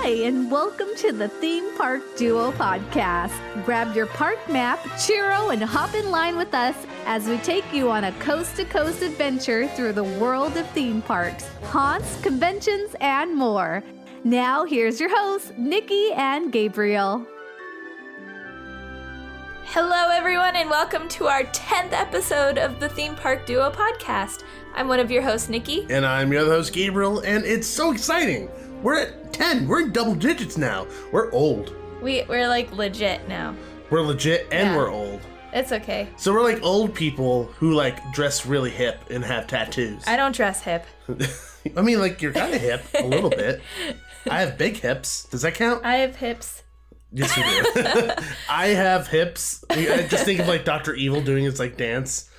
Hi, and welcome to the Theme Park Duo podcast. Grab your park map, churro, and hop in line with us as we take you on a coast-to-coast adventure through the world of theme parks, haunts, conventions, and more. Now, here's your hosts, Nikki and Gabriel. Hello, everyone, and welcome to our 10th episode of the Theme Park Duo podcast. I'm one of your hosts, Nikki. And I'm your other host, Gabriel, and it's so exciting. We're at 10. We're in double digits now. We're old. We're like legit now. We're legit and we're old. It's okay. So we're like old people who like dress really hip and have tattoos. I don't dress hip. I mean, like, you're kind of hip a little bit. I have big hips. Does that count? I have hips. Yes, you do. I have hips. I just think of like Dr. Evil doing his like dance.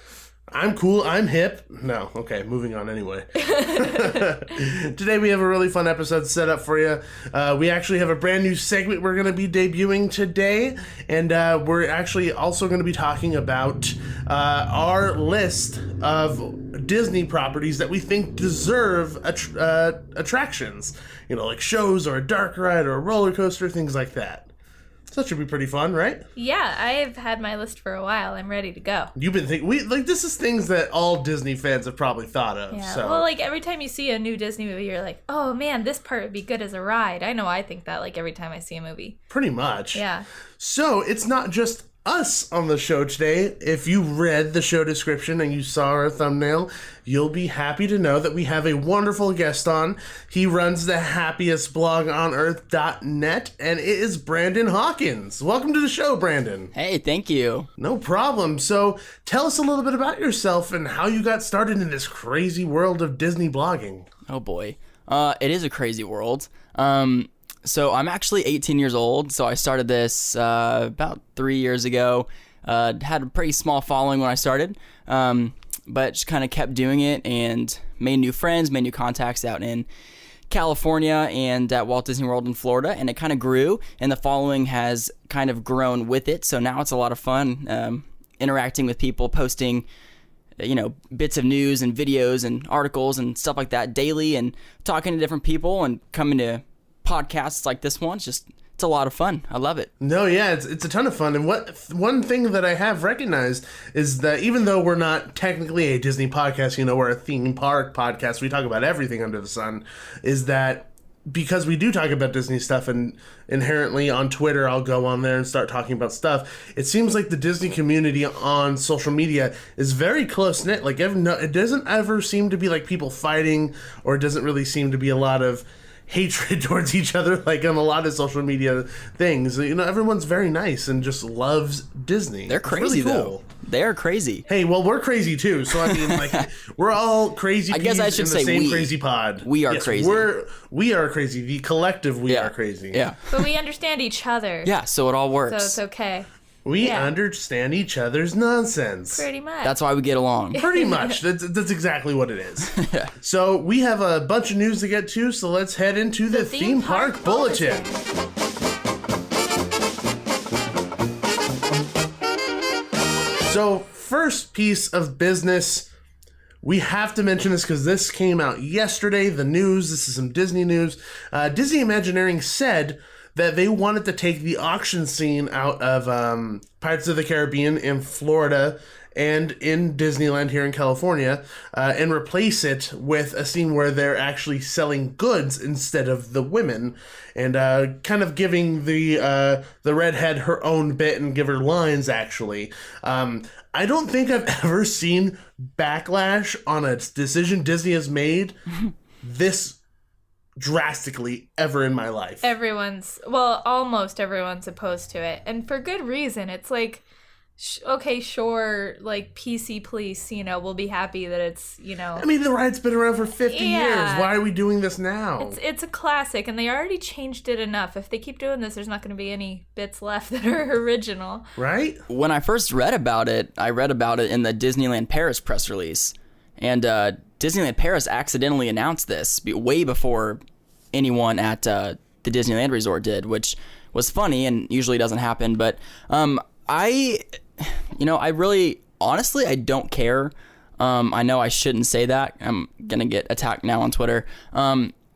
I'm cool. I'm hip. No. Okay. Moving on anyway. Today we have a really fun episode set up for you. We actually have a brand new segment we're going to be debuting today. And we're actually also going to be talking about our list of Disney properties that we think deserve attractions. You know, like shows or a dark ride or a roller coaster, things like that. So that should be pretty fun, right? Yeah, I have had my list for a while. I'm ready to go. You've been thinking, this is things that all Disney fans have probably thought of. Yeah, so. well, like every time you see a new Disney movie, you're like, oh man, this part would be good as a ride. I know I think that like every time I see a movie. Pretty much. Yeah. So it's not just us on the show today. If you read the show description and you saw our thumbnail, you'll be happy to know that we have a wonderful guest on. He runs the Happiest blog on earth.net, and it is Brandon Hawkins. Welcome to the show, Brandon. Hey, thank you. No problem. So tell us a little bit about yourself and how you got started in this crazy world of Disney blogging. Oh boy. It is a crazy world. So I'm actually 18 years old, so I started this about 3 years ago. Had a pretty small following when I started, but just kind of kept doing it and made new friends, made new contacts out in California and at Walt Disney World in Florida, and it kind of grew, and the following has kind of grown with it, so now it's a lot of fun interacting with people, posting bits of news and videos and articles and stuff like that daily, and talking to different people and coming to podcasts like this one. It's a lot of fun. I love it. No, yeah, it's a ton of fun. And one thing that I have recognized is that even though we're not technically a Disney podcast, we're a theme park podcast, we talk about everything under the sun, is that because we do talk about Disney stuff, and inherently on Twitter I'll go on there and start talking about stuff, it seems like the Disney community on social media is very close-knit. Like, it doesn't ever seem to be like people fighting, or it doesn't really seem to be a lot of hatred towards each other like on a lot of social media things. Everyone's very nice and just loves Disney. They're crazy, really cool. though. They are crazy. Hey, well, we're crazy too. So I mean, like, we're all crazy. I guess I should say same crazy pod. We are crazy. We are crazy. The collective, we are crazy. Yeah. But we understand each other. Yeah, so it all works. So it's okay. We understand each other's nonsense. Pretty much. That's why we get along. Pretty much. That's exactly what it is. So we have a bunch of news to get to, so let's head into the Theme Park Bulletin. So first piece of business, we have to mention this because this came out yesterday, the news. This is some Disney news. Disney Imagineering said that they wanted to take the auction scene out of Pirates of the Caribbean in Florida and in Disneyland here in California, and replace it with a scene where they're actually selling goods instead of the women, and kind of giving the redhead her own bit and give her lines, actually. I don't think I've ever seen backlash on a decision Disney has made this drastically ever in my life. Almost everyone's opposed to it, and for good reason. It's like, okay, sure, like PC Police, we'll be happy that it's, I mean, the ride's been around for 50 years. Why are we doing this now? It's a classic, and they already changed it enough. If they keep doing this, there's not going to be any bits left that are original. Right? When I first read about it, I read about it in the Disneyland Paris press release, and Disneyland Paris accidentally announced this way before anyone at the Disneyland Resort did, which was funny and usually doesn't happen. But I really, honestly, I don't care. I know I shouldn't say that. I'm going to get attacked now on Twitter.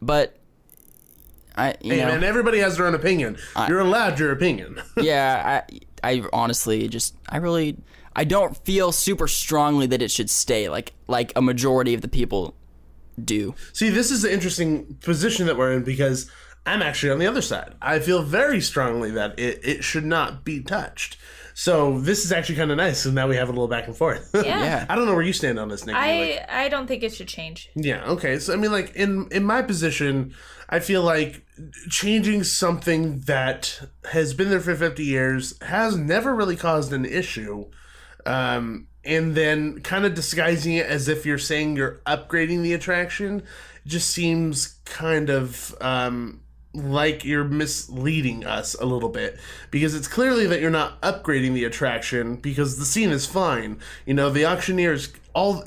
But you know, man, everybody has their own opinion. You're allowed your opinion. yeah, I honestly I don't feel super strongly that it should stay like a majority of the people do. See, this is an interesting position that we're in because I'm actually on the other side. I feel very strongly that it should not be touched. So this is actually kind of nice. So now we have a little back and forth. Yeah. I don't know where you stand on this, Nikki. I don't think it should change. Yeah, okay. So, I mean, like, in my position, I feel like changing something that has been there for 50 years has never really caused an issue. And then kind of disguising it as if you're saying you're upgrading the attraction just seems kind of like you're misleading us a little bit, because it's clearly that you're not upgrading the attraction because the scene is fine. You know, the auctioneer's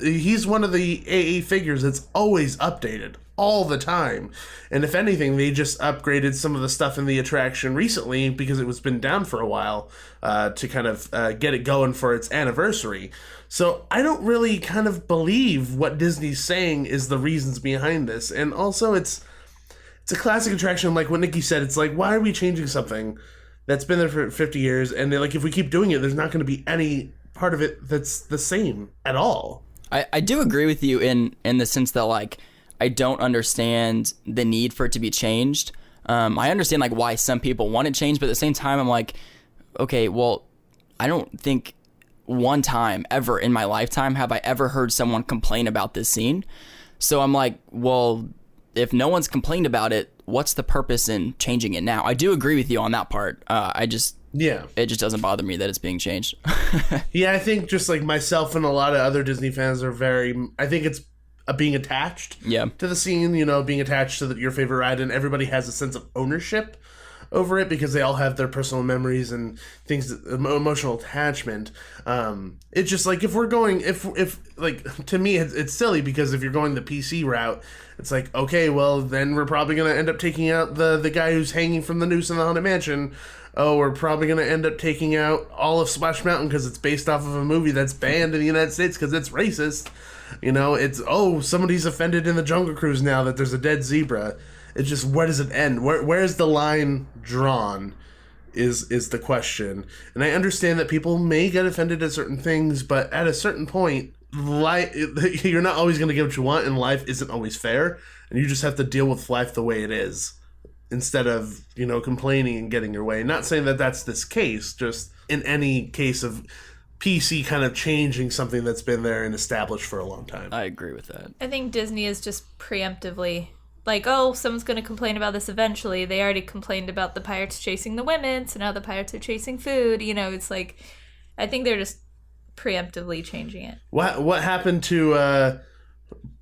he's one of the AA figures that's always updated all the time. And if anything, they just upgraded some of the stuff in the attraction recently because it was been down for a while to kind of get it going for its anniversary. So I don't really kind of believe what Disney's saying is the reasons behind this. And also it's a classic attraction. Like what Nikki said, it's like, why are we changing something that's been there for 50 years? And like, if we keep doing it, there's not going to be any part of it that's the same at all. I do agree with you in the sense that, like, I don't understand the need for it to be changed. I understand, like, why some people want it changed, but at the same time, I'm like, okay, well, I don't think one time ever in my lifetime have I ever heard someone complain about this scene. So I'm like, well, if no one's complained about it, what's the purpose in changing it now? I do agree with you on that part. It just doesn't bother me that it's being changed. Yeah, I think just like myself and a lot of other Disney fans are I think it's being attached to the scene, you know, being attached to your favorite ride, and everybody has a sense of ownership over it because they all have their personal memories and things, emotional attachment. It's just like, if we're going, if like, to me, it's silly because if you're going the PC route, it's like, okay, well, then we're probably going to end up taking out the guy who's hanging from the noose in the Haunted Mansion. Oh, we're probably going to end up taking out all of Splash Mountain because it's based off of a movie that's banned in the United States because it's racist. You know, it's, somebody's offended in the Jungle Cruise now that there's a dead zebra. It's just, where does it end? Where's the line drawn is the question. And I understand that people may get offended at certain things, but at a certain point, you're not always going to get what you want, and life isn't always fair. And you just have to deal with life the way it is, instead of, you know, complaining and getting your way. Not saying that that's this case, just in any case of PC kind of changing something that's been there and established for a long time. I agree with that. I think Disney is just preemptively like, oh, someone's going to complain about this eventually. They already complained about the pirates chasing the women, so now the pirates are chasing food. You know, it's like, I think they're just preemptively changing it. What happened to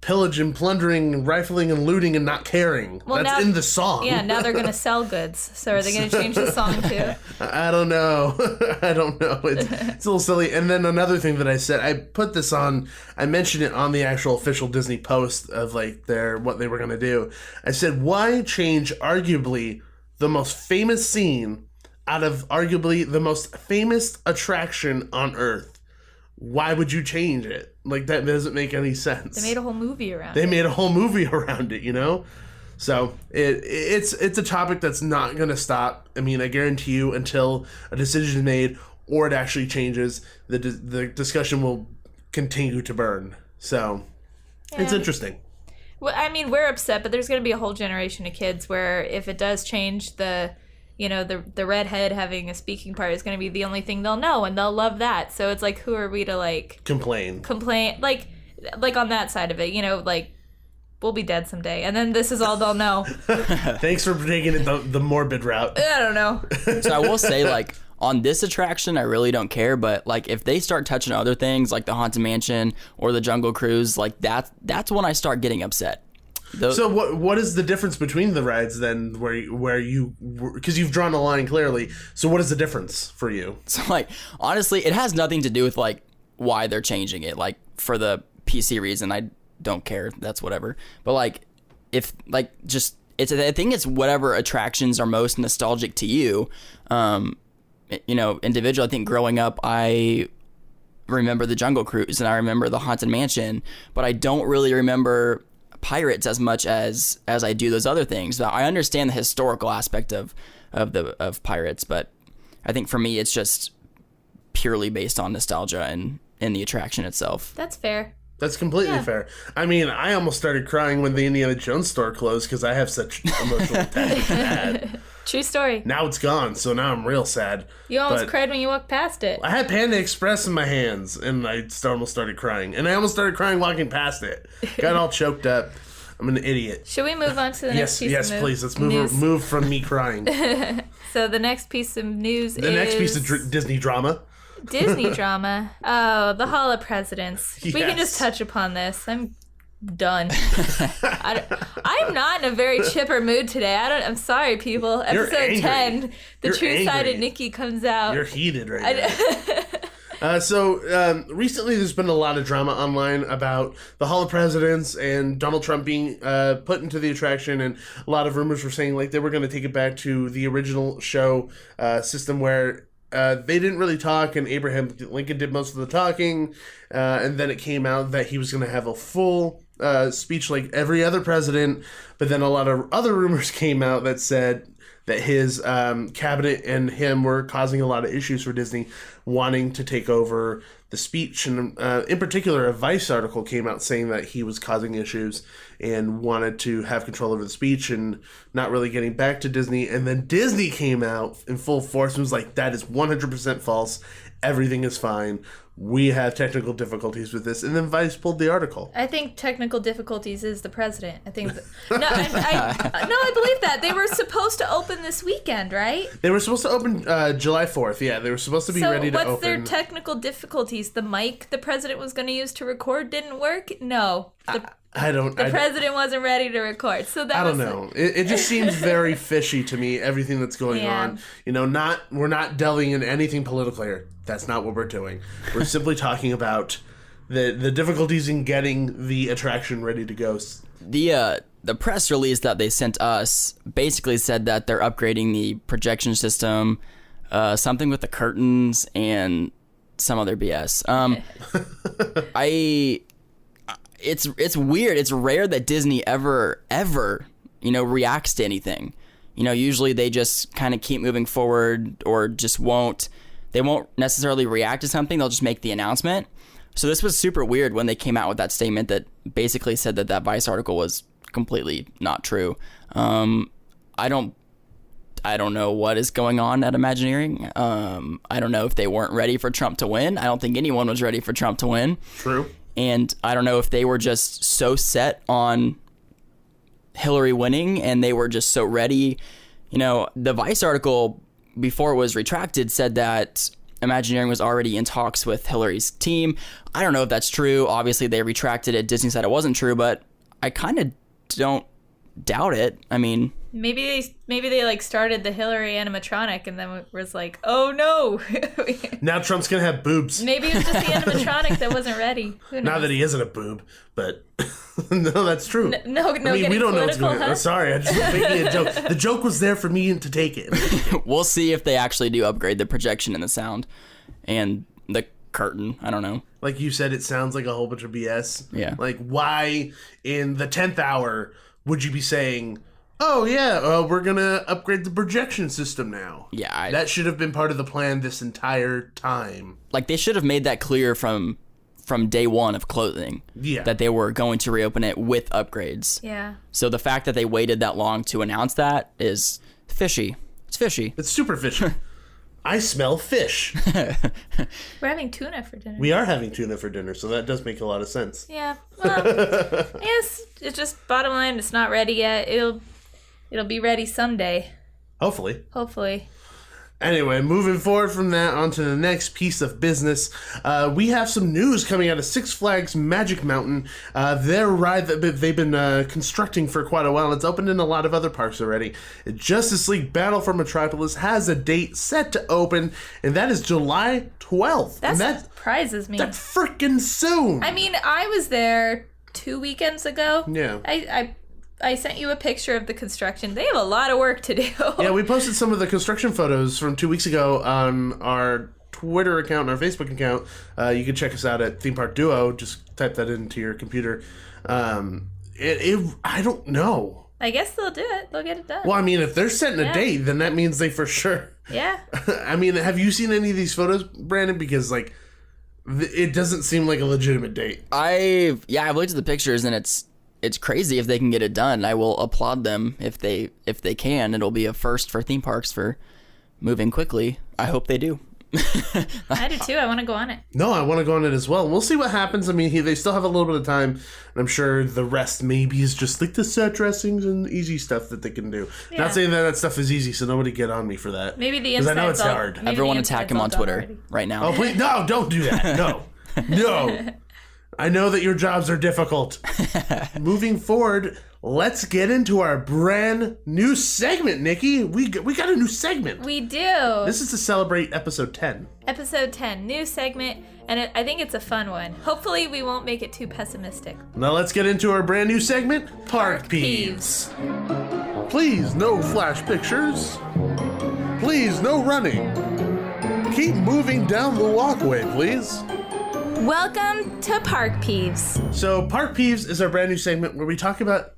pillage and plundering and rifling and looting and not caring? Well, that's now, in the song. Yeah, now they're going to sell goods. So are they going to change the song too? I don't know. I don't know. It's a little silly. And then another thing that I said, I mentioned it on the actual official Disney post of like what they were going to do. I said, why change arguably the most famous scene out of arguably the most famous attraction on Earth? Why would you change it? Like, that doesn't make any sense. They made a whole movie around it. They made a whole movie around it, you know? So it's a topic that's not going to stop. I mean, I guarantee you, until a decision is made or it actually changes, the discussion will continue to burn. So it's interesting. Well, I mean, we're upset, but there's going to be a whole generation of kids where if it does change, the redhead having a speaking part is going to be the only thing they'll know, and they'll love that. So it's like, who are we to like complain like on that side of it, you know, like, we'll be dead someday, and then this is all they'll know. Thanks for taking it the morbid route. I don't know. So I will say, like, on this attraction, I really don't care, but like, if they start touching other things like the Haunted Mansion or the Jungle Cruise, like that's when I start getting upset. So what is the difference between the rides then, where you, because you've drawn a line clearly, so what is the difference for you? So, like, honestly, it has nothing to do with like why they're changing it. Like, for the PC reason, I don't care, that's whatever. But like, if like, just I think it's whatever attractions are most nostalgic to you. You know, individual, I think growing up, I remember the Jungle Cruise and I remember the Haunted Mansion, but I don't really remember pirates as much as I do those other things. I understand the historical aspect of pirates, but I think for me it's just purely based on nostalgia and the attraction itself. That's fair. That's completely fair. I mean, I almost started crying when the Indiana Jones store closed because I have such emotional attachment to that. True story. Now it's gone, so now I'm real sad. You almost cried when you walked past it. I had Panda Express in my hands, and I almost started crying. And I almost started crying walking past it. Got all choked up. I'm an idiot. Should we move on to the next piece of news? Yes, please. Let's move from me crying. So the next piece of news is... The next piece of Disney drama. Disney drama. Oh, the Hall of Presidents. Yes. We can just touch upon this. I'm done. I'm not in a very chipper mood today. I'm sorry, people. Episode 10, the true side of Nikki comes out. You're heated right now. So recently there's been a lot of drama online about the Hall of Presidents and Donald Trump being put into the attraction, and a lot of rumors were saying like they were going to take it back to the original show system where they didn't really talk, and Abraham Lincoln did most of the talking, and then it came out that he was going to have a full speech like every other president, but then a lot of other rumors came out that said that his cabinet and him were causing a lot of issues for Disney, wanting to take over the speech. And in particular, a Vice article came out saying that he was causing issues and wanted to have control over the speech and not really getting back to Disney. And then Disney came out in full force and was like, that is 100% false. Everything is fine. We have technical difficulties with this. And then Vice pulled the article. I think technical difficulties is the president. I think... I believe that. They were supposed to open this weekend, right? They were supposed to open July 4th. Yeah, they were supposed to be ready to open. So what's their technical difficulties? The mic the president was going to use to record didn't work? No. The president wasn't ready to record. So that I don't know. It just seems very fishy to me, everything that's going on. You know, we're not delving in anything political here. That's not what we're doing. We're simply talking about the difficulties in getting the attraction ready to go. The press release that they sent us basically said that they're upgrading the projection system, something with the curtains and some other BS. It's weird. It's rare that Disney ever, reacts to anything. Usually they just kind of keep moving forward or just won't necessarily react to something. They'll just make the announcement. So this was super weird when they came out with that statement that basically said that Vice article was completely not true. I don't know what is going on at Imagineering. I don't know if they weren't ready for Trump to win. I don't think anyone was ready for Trump to win. True. And I don't know if they were just so set on Hillary winning and they were just so ready. The Vice article, before it was retracted, said that Imagineering was already in talks with Hillary's team. I don't know if that's true. Obviously, they retracted it. Disney said it wasn't true, but I kind of don't doubt it. I mean... Maybe they like started the Hillary animatronic and then was like, oh no. Now Trump's gonna have boobs. Maybe it was just the animatronic that wasn't ready. Not that he isn't a boob, but no, that's true. No, I mean, we don't know what's going on. Sorry, I just was making a joke. The joke was there for me to take it. We'll see if they actually do upgrade the projection and the sound and the curtain. I don't know. Like you said, it sounds like a whole bunch of BS. Yeah. Like, why in the 10th hour would you be saying, oh, yeah, we're going to upgrade the projection system now? Yeah. That should have been part of the plan this entire time. Like, they should have made that clear from day one of closing. Yeah. That they were going to reopen it with upgrades. Yeah. So the fact that they waited that long to announce that is fishy. It's fishy. It's super fishy. I smell fish. We're having tuna for dinner. We are having tuna for dinner, so that does make a lot of sense. Yeah. Well, yes, it's just bottom line, it's not ready yet. It'll be ready someday. Hopefully. Anyway, moving forward from that onto the next piece of business, we have some news coming out of Six Flags Magic Mountain. Their ride that they've been constructing for quite a while. It's opened in a lot of other parks already. Justice League Battle for Metropolis has a date set to open, and that is July 12th. That surprises me. That's freaking soon. I mean, I was there 2 weekends ago. Yeah. I sent you a picture of the construction. They have a lot of work to do. Yeah, we posted some of the construction photos from 2 weeks ago on our Twitter account and our Facebook account. You can check us out at Theme Park Duo. Just type that into your computer. I don't know. I guess they'll do it. They'll get it done. Well, I mean, if they're setting a date, then that means they for sure. Yeah. I mean, have you seen any of these photos, Brandon? Because like, it doesn't seem like a legitimate date. I've looked at the pictures, and it's crazy if they can get it done. I will applaud them if they can. It'll be a first for theme parks for moving quickly. I hope they do. I do too. I want to go on it. No, I want to go on it as well. We'll see what happens. I mean, they still have a little bit of time, and I'm sure the rest maybe is just like the set dressings and easy stuff that they can do. Yeah. Not saying that stuff is easy, so nobody get on me for that. Maybe the because I inside's know it's all, hard. maybe Everyone the attack inside's him all on done Twitter already. right now. Oh, please, no, don't do that. No. No. I know that your jobs are difficult. Moving forward, let's get into our brand new segment, Nikki. We got a new segment. We do. This is to celebrate episode 10. Episode 10, new segment, and I think it's a fun one. Hopefully we won't make it too pessimistic. Now let's get into our brand new segment, Park Peeves. Please, no flash pictures. Please, no running. Keep moving down the walkway, please. Welcome to Park Peeves. So, Park Peeves is our brand new segment where we talk about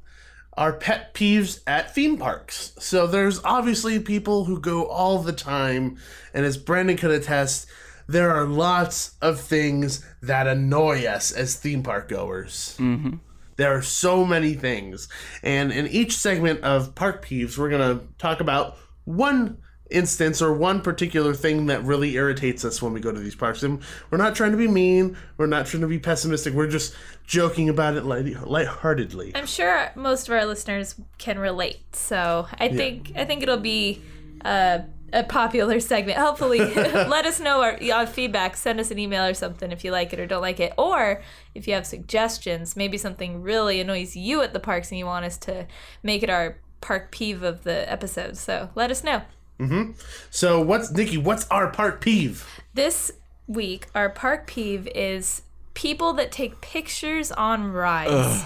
our pet peeves at theme parks. So, there's obviously people who go all the time, and as Brandon could attest, there are lots of things that annoy us as theme park goers. Mm-hmm. There are so many things. And in each segment of Park Peeves, we're going to talk about one instance or one particular thing that really irritates us when we go to these parks. And we're not trying to be mean. We're not trying to be pessimistic. We're just joking about it lightheartedly. I'm sure most of our listeners can relate. So I think it'll be a popular segment. Hopefully, let us know our feedback. Send us an email or something if you like it or don't like it. Or if you have suggestions, maybe something really annoys you at the parks and you want us to make it our park peeve of the episode. So let us know. Mm-hmm. So Nikki, what's our park peeve? This week, our park peeve is people that take pictures on rides.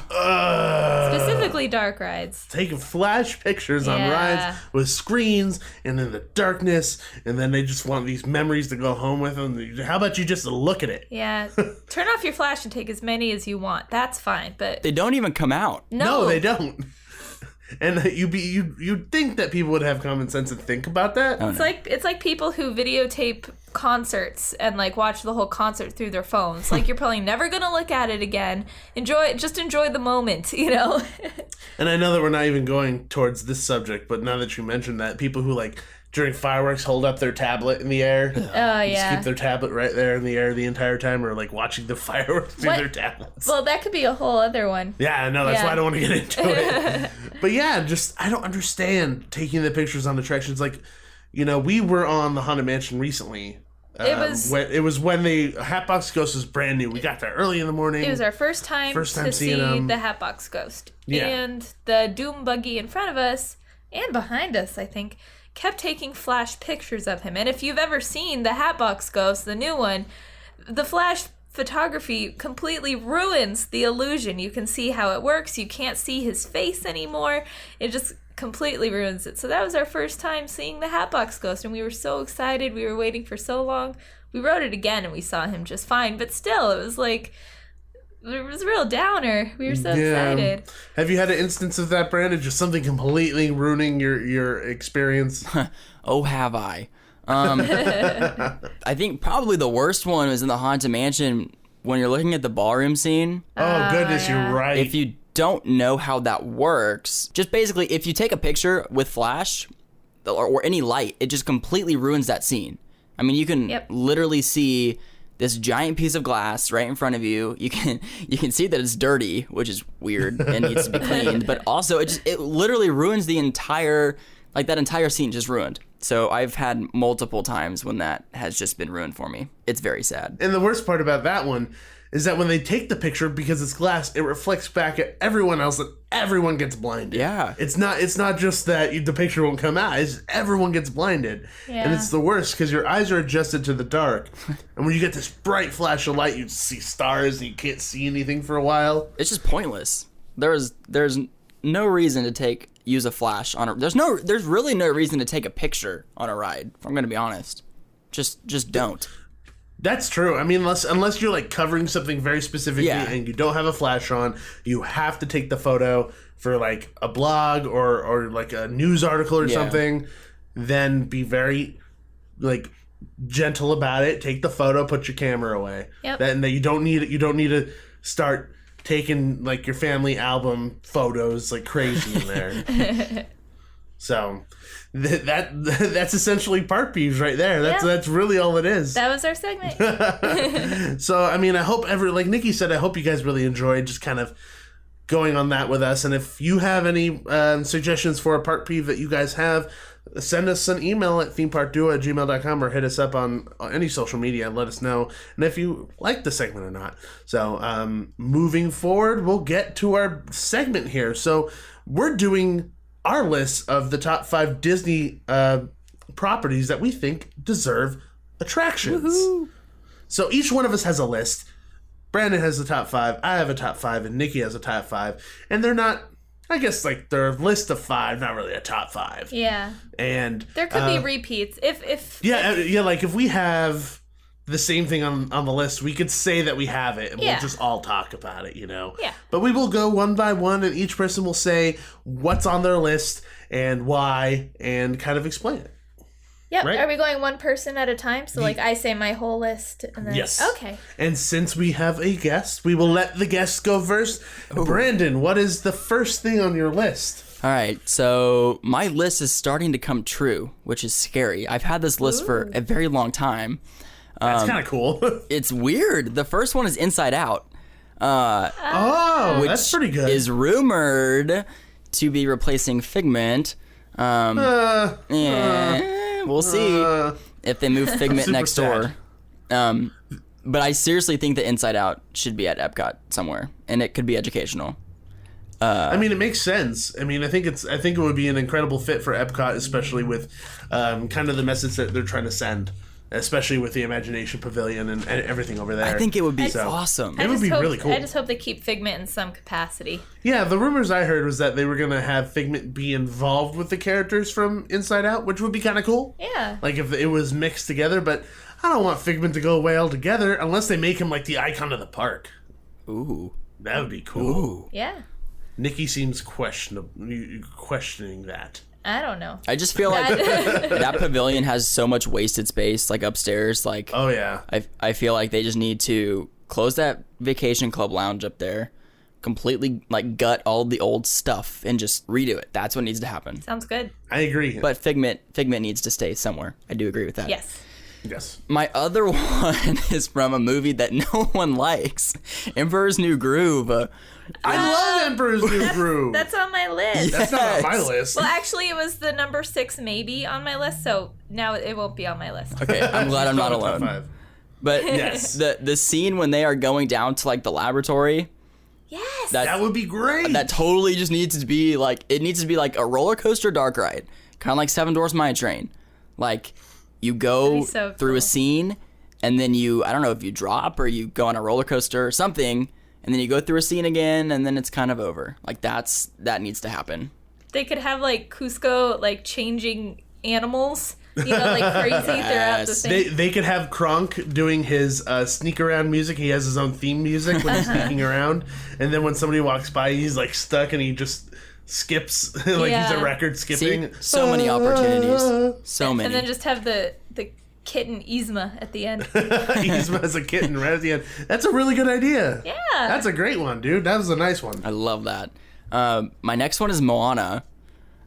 Specifically dark rides. Taking flash pictures on rides with screens and in the darkness, and then they just want these memories to go home with them. How about you just look at it? Yeah. Turn off your flash and take as many as you want. That's fine, but They don't even come out. No, they don't. And you'd think that people would have common sense and think about that. Oh, It's like people who videotape concerts and like watch the whole concert through their phones. Like you're probably never gonna look at it again. Enjoy the moment, you know. And I know that we're not even going towards this subject, but now that you mentioned that, people who like during fireworks hold up their tablet in the air. Oh yeah. Just keep their tablet right there in the air the entire time, or like watching the fireworks through their tablets. Well, that could be a whole other one. Yeah, I know. That's why I don't want to get into it. But yeah, I don't understand taking the pictures on attractions. Like, you know, we were on the Haunted Mansion recently. It was when the Hatbox Ghost was brand new. We got there early in the morning. It was our first time to see the Hatbox Ghost. Yeah. And the Doom buggy in front of us and behind us, I think, kept taking flash pictures of him. And if you've ever seen the Hatbox Ghost, the new one, the flash photography completely ruins the illusion. You can see how it works. You can't see his face anymore. It just completely ruins it. So that was our first time seeing the Hatbox Ghost, and we were so excited. We were waiting for so long. We wrote it again, and we saw him just fine. But still, it was a real downer. We were so excited. Have you had an instance of that, Brandon? Just something completely ruining your experience? Oh, have I? I think probably the worst one was in the Haunted Mansion when you're looking at the ballroom scene. Oh, goodness, you're right. If you don't know how that works, just basically if you take a picture with flash or any light, it just completely ruins that scene. I mean, you can literally see this giant piece of glass right in front of you. You can see that it's dirty, which is weird and needs to be cleaned, but also it literally ruins the entire, like that entire scene just ruined. So I've had multiple times when that has just been ruined for me. It's very sad. And the worst part about that one is that when they take the picture, because it's glass, it reflects back at everyone else and everyone gets blinded. Yeah. It's not just that the picture won't come out. It's everyone gets blinded. Yeah. And it's the worst because your eyes are adjusted to the dark. And when you get this bright flash of light, you see stars and you can't see anything for a while. It's just pointless. There's no reason to use a flash on a... There's really no reason to take a picture on a ride, if I'm going to be honest. Just don't. That's true. I mean, unless you're like covering something very specifically and you don't have a flash on, you have to take the photo for like a blog or like a news article or something. Then be very like gentle about it. Take the photo, put your camera away. Yep. Then you don't need it. You don't need to start taking like your family album photos like crazy in there. So that's essentially park peeves right there. That's really all it is. That was our segment. So I mean, I hope like Nikki said, I hope you guys really enjoyed just kind of going on that with us. And if you have any suggestions for a park peeve that you guys have, send us an email at themeparkduo@gmail.com or hit us up on any social media and let us know. And if you like the segment or not. So moving forward, we'll get to our segment here. So we're doing our list of the top 5 Disney properties that we think deserve attractions. Woo-hoo. So each one of us has a list. Brandon has the top 5, I have a top 5, and Nikki has a top 5. And they're not, I guess, like, they're a list of 5, not really a top 5. Yeah. And there could be repeats. If like if we have the same thing on the list, we could say that we have it and we'll just all talk about it, you know? Yeah. But we will go one by one and each person will say what's on their list and why and kind of explain it. Yep. Right? Are we going one person at a time? So, like, I say my whole list and then... Yes. Okay. And since we have a guest, we will let the guest go first. Ooh. Brandon, what is the first thing on your list? All right, so my list is starting to come true, which is scary. I've had this list for a very long time. That's kind of cool. It's weird. The first one is Inside Out. Which that's pretty good. Is rumored to be replacing Figment. We'll see if they move Figment next door. But I seriously think that Inside Out should be at Epcot somewhere, and it could be educational. I mean, it makes sense. I mean, I think it would be an incredible fit for Epcot, especially with kind of the message that they're trying to send. Especially with the Imagination Pavilion and everything over there. I think it would be awesome. It would be really cool. I just hope they keep Figment in some capacity. Yeah, the rumors I heard was that they were going to have Figment be involved with the characters from Inside Out, which would be kind of cool. Yeah. Like if it was mixed together, but I don't want Figment to go away altogether unless they make him like the icon of the park. Ooh. That would be cool. Ooh. Yeah. Nikki seems questioning that. I don't know. I just feel like that pavilion has so much wasted space, like upstairs. Like, oh yeah, I feel like they just need to close that Vacation Club lounge up there, completely like gut all the old stuff and just redo it. That's what needs to happen. Sounds good. I agree. But Figment needs to stay somewhere. I do agree with that. Yes. Yes. My other one is from a movie that no one likes, Emperor's New Groove. I love Emperor's New Groove. That's on my list. That's not on my list. Well, actually, it was the number 6 maybe on my list, so now it won't be on my list. Okay, I'm glad I'm not alone. But yes, the scene when they are going down to like the laboratory. Yes. That would be great. That totally just needs to be like, it needs to be like a roller coaster dark ride, kind of like Seven Dwarfs Mine Train. Like you go through a scene, and then I don't know if you drop or you go on a roller coaster or something. And then you go through a scene again, and then it's kind of over. Like, that needs to happen. They could have, like, Cusco, like, changing animals, you know, like, crazy throughout the thing. They could have Kronk doing his sneak around music. He has his own theme music when he's sneaking around. And then when somebody walks by, he's, like, stuck, and he just skips. Like, he's a record skipping. See, so many opportunities. So many. And then just have the kitten Yzma at the end. Yzma as a kitten right at the end. That's a really good idea. Yeah. That's a great one, dude. That was a nice one. I love that. My next one is Moana.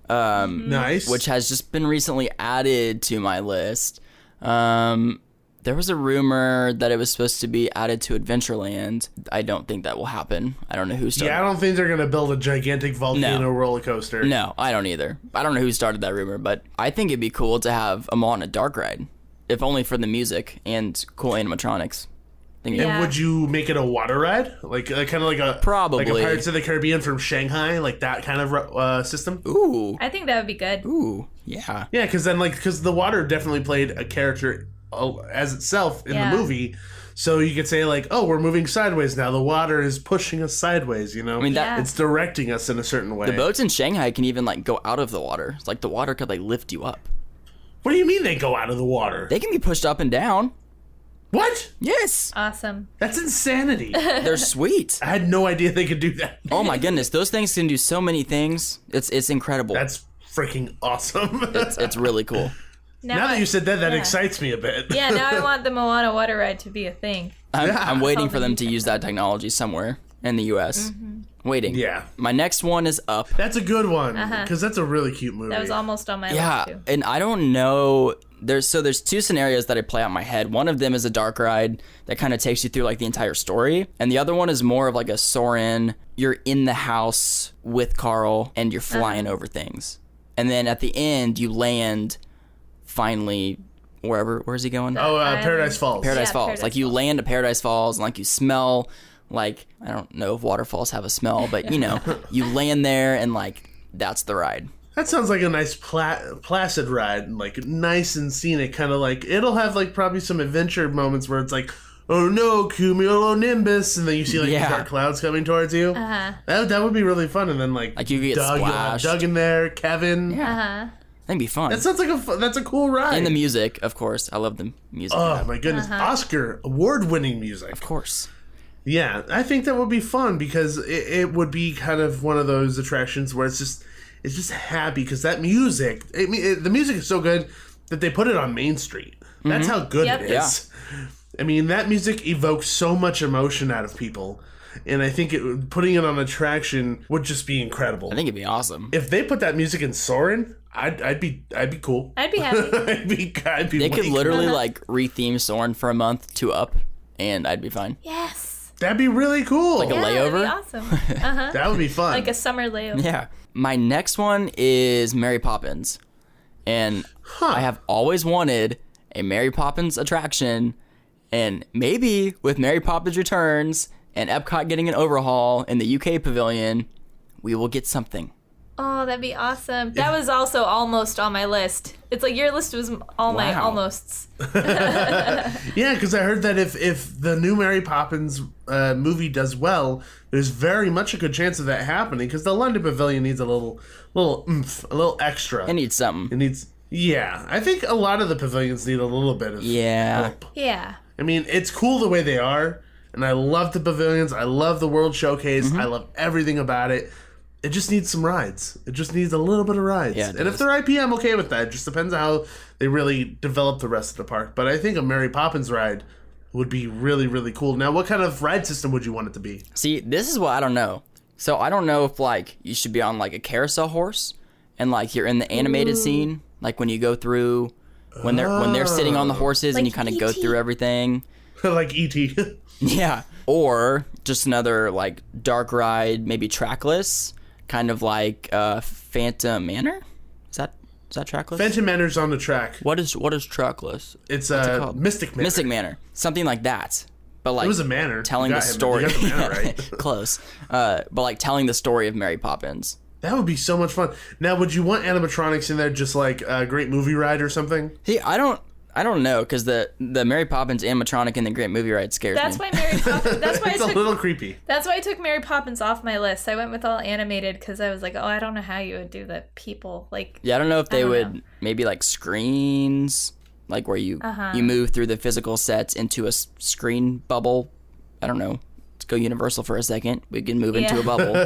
Nice. Which has just been recently added to my list. There was a rumor that it was supposed to be added to Adventureland. I don't think that will happen. I don't know who started. Yeah, I don't think they're going to build a gigantic volcano roller coaster. No, I don't either. I don't know who started that rumor, but I think it'd be cool to have a Moana dark ride. If only for the music and cool animatronics. And would you make it a water ride? Like kind of like a probably like a Pirates of the Caribbean from Shanghai, like that kind of system? Ooh. I think that would be good. Ooh, yeah. Yeah, because the water definitely played a character as itself in the movie. So you could say like, oh, we're moving sideways now. The water is pushing us sideways, you know? I mean, it's directing us in a certain way. The boats in Shanghai can even like go out of the water. It's like the water could like lift you up. What do you mean they go out of the water? They can be pushed up and down. What? Yes. Awesome. That's insanity. They're sweet. I had no idea they could do that. Oh my goodness, those things can do so many things. It's incredible. That's freaking awesome. It's really cool. Now that you said that excites me a bit. Yeah, now I want the Moana water ride to be a thing. I'm waiting for them to use that technology somewhere in the U.S. Waiting. Yeah. My next one is Up. That's a good one, because that's a really cute movie. That was almost on my Yeah, list, too. and I don't know. There's two scenarios that I play out in my head. One of them is a dark ride that kind of takes you through like the entire story, and the other one is more of like a Soarin'. You're in the house with Carl and you're flying over things, and then at the end you land finally where's he going? Paradise Falls. Paradise Falls. Like you land at Paradise Falls and like you smell like, I don't know if waterfalls have a smell, but you know, you land there and like that's the ride. That sounds like a nice placid ride, like nice and scenic, kind of like, it'll have like probably some adventure moments where it's like, oh no, cumulonimbus, and then you see like these dark clouds coming towards you. That would be really fun, and then like you get Doug, splashed. Doug in there, Kevin. That'd be fun. That sounds like that's a cool ride. And the music, of course. I love the music. Oh my goodness, Oscar award-winning music. Of course. Yeah, I think that would be fun because it would be kind of one of those attractions where it's just happy because that music. The music is so good that they put it on Main Street. That's how good it is. Yeah. I mean, that music evokes so much emotion out of people, and I think putting it on an attraction would just be incredible. I think it'd be awesome. If they put that music in Soarin', I'd be cool. I'd be happy. I'd be. They could literally like re-theme Soarin' for a month to Up, and I'd be fine. Yes. That'd be really cool. Like a layover? That'd be awesome. That would be fun. Like a summer layover. Yeah. My next one is Mary Poppins. And I have always wanted a Mary Poppins attraction. And maybe with Mary Poppins Returns and Epcot getting an overhaul in the UK pavilion, we will get something. Oh, that'd be awesome. That was also almost on my list. It's like your list was all my almosts. Yeah, because I heard that if the new Mary Poppins movie does well, there's very much a good chance of that happening because the London Pavilion needs a little oomph, a little extra. It needs something. It needs, yeah. I think a lot of the pavilions need a little bit of help. Yeah. I mean, it's cool the way they are, and I love the pavilions. I love the World Showcase. I love everything about it. It just needs some rides. It just needs a little bit of rides. Yeah, and if they're IP, I'm okay with that. It just depends on how they really develop the rest of the park. But I think a Mary Poppins ride would be really, really cool. Now, what kind of ride system would you want it to be? See, this is what I don't know. So I don't know if like you should be on like a carousel horse and like you're in the animated scene, like when you go through when they're sitting on the horses and you kind of go through everything. Like E.T. Yeah. Or just another like dark ride, maybe trackless. Kind of like Phantom Manor? Is that trackless? Phantom Manor's on the track. What is trackless? It's called? Mystic Manor. Mystic Manor. Something like that. But like It was a manor. telling the story. You got the manor right. Close. But like telling the story of Mary Poppins. That would be so much fun. Now, would you want animatronics in there just like a Great Movie Ride or something? See, I don't know, because the Mary Poppins animatronic in the Great Movie Ride scares That's me. why Mary Poppins. That's why It's a little creepy. That's why I took Mary Poppins off my list. I went with all animated because I was like, oh, I don't know how you would do the people like. Yeah, I don't know if they don't would know. maybe like screens, like where you move through the physical sets into a screen bubble. I don't know. Let's go Universal for a second. We can move into a bubble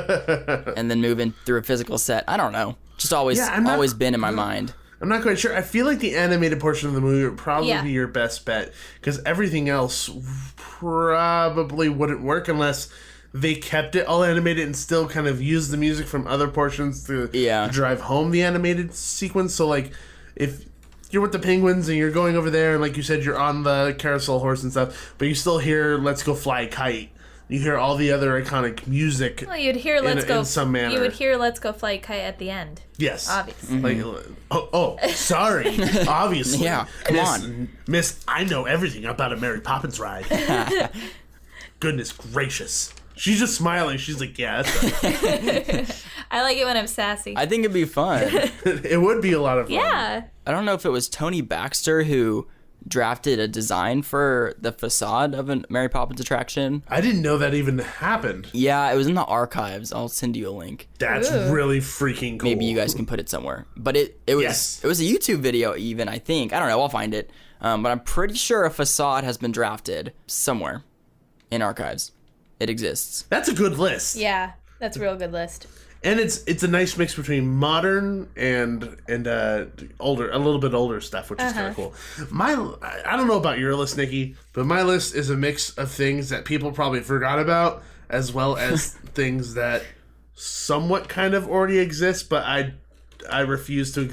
and then move in through a physical set. I don't know. Just always been in my mind. I'm not quite sure. I feel like the animated portion of the movie would probably be your best bet because everything else probably wouldn't work unless they kept it all animated and still kind of used the music from other portions to drive home the animated sequence. So, like, if you're with the penguins and you're going over there and, like you said, you're on the carousel horse and stuff, but you still hear "Let's Go Fly a Kite." You hear all the other iconic music. Well, you'd hear in some manner. You would hear "Let's Go Fly a Kite" at the end. Yes, obviously. Like, sorry, obviously. Yeah, come on, Miss. I know everything about a Mary Poppins ride. Goodness gracious, she's just smiling. She's like, yeah, that's right. I like it when I'm sassy. I think it'd be fun. It would be a lot of fun. Yeah. I don't know if it was Tony Baxter who drafted a design for the facade of a Mary Poppins attraction. I didn't know that even happened. Yeah, it was in the archives. I'll send you a link. That's really freaking cool. Maybe you guys can put it somewhere. But it was Yes. it was a YouTube video even, I think. I don't know, I'll find it. But I'm pretty sure a facade has been drafted somewhere in archives. It exists. That's a good list. Yeah, that's a real good list. And it's a nice mix between modern and older, a little bit older stuff, which is kind of cool. I don't know about your list, Nikki, but my list is a mix of things that people probably forgot about, as well as things that somewhat kind of already exist, but I refuse to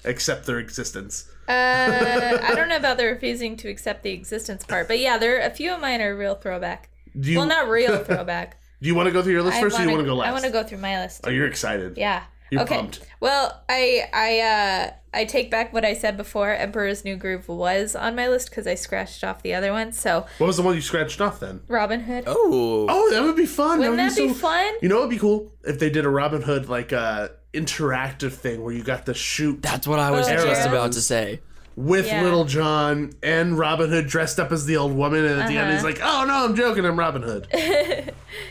accept their existence. I don't know about the refusing to accept the existence part, but yeah, a few of mine are real throwback. Well, not real throwback. Do you want to go through your list first, or do you want to go last? I want to go through my list. Oh, you're excited. Yeah. You're okay. pumped. Well, I take back what I said before. Emperor's New Groove was on my list because I scratched off the other one. So What was the one you scratched off then? Robin Hood. Oh, that would be fun. Wouldn't that be fun? You know what would be cool? If they did a Robin Hood, like, interactive thing where you got to shoot that's what I was Oh, just yeah. about to say. with Yeah. Little John and Robin Hood dressed up as the old woman, and at the end he's like, "Oh no, I'm joking, I'm Robin Hood."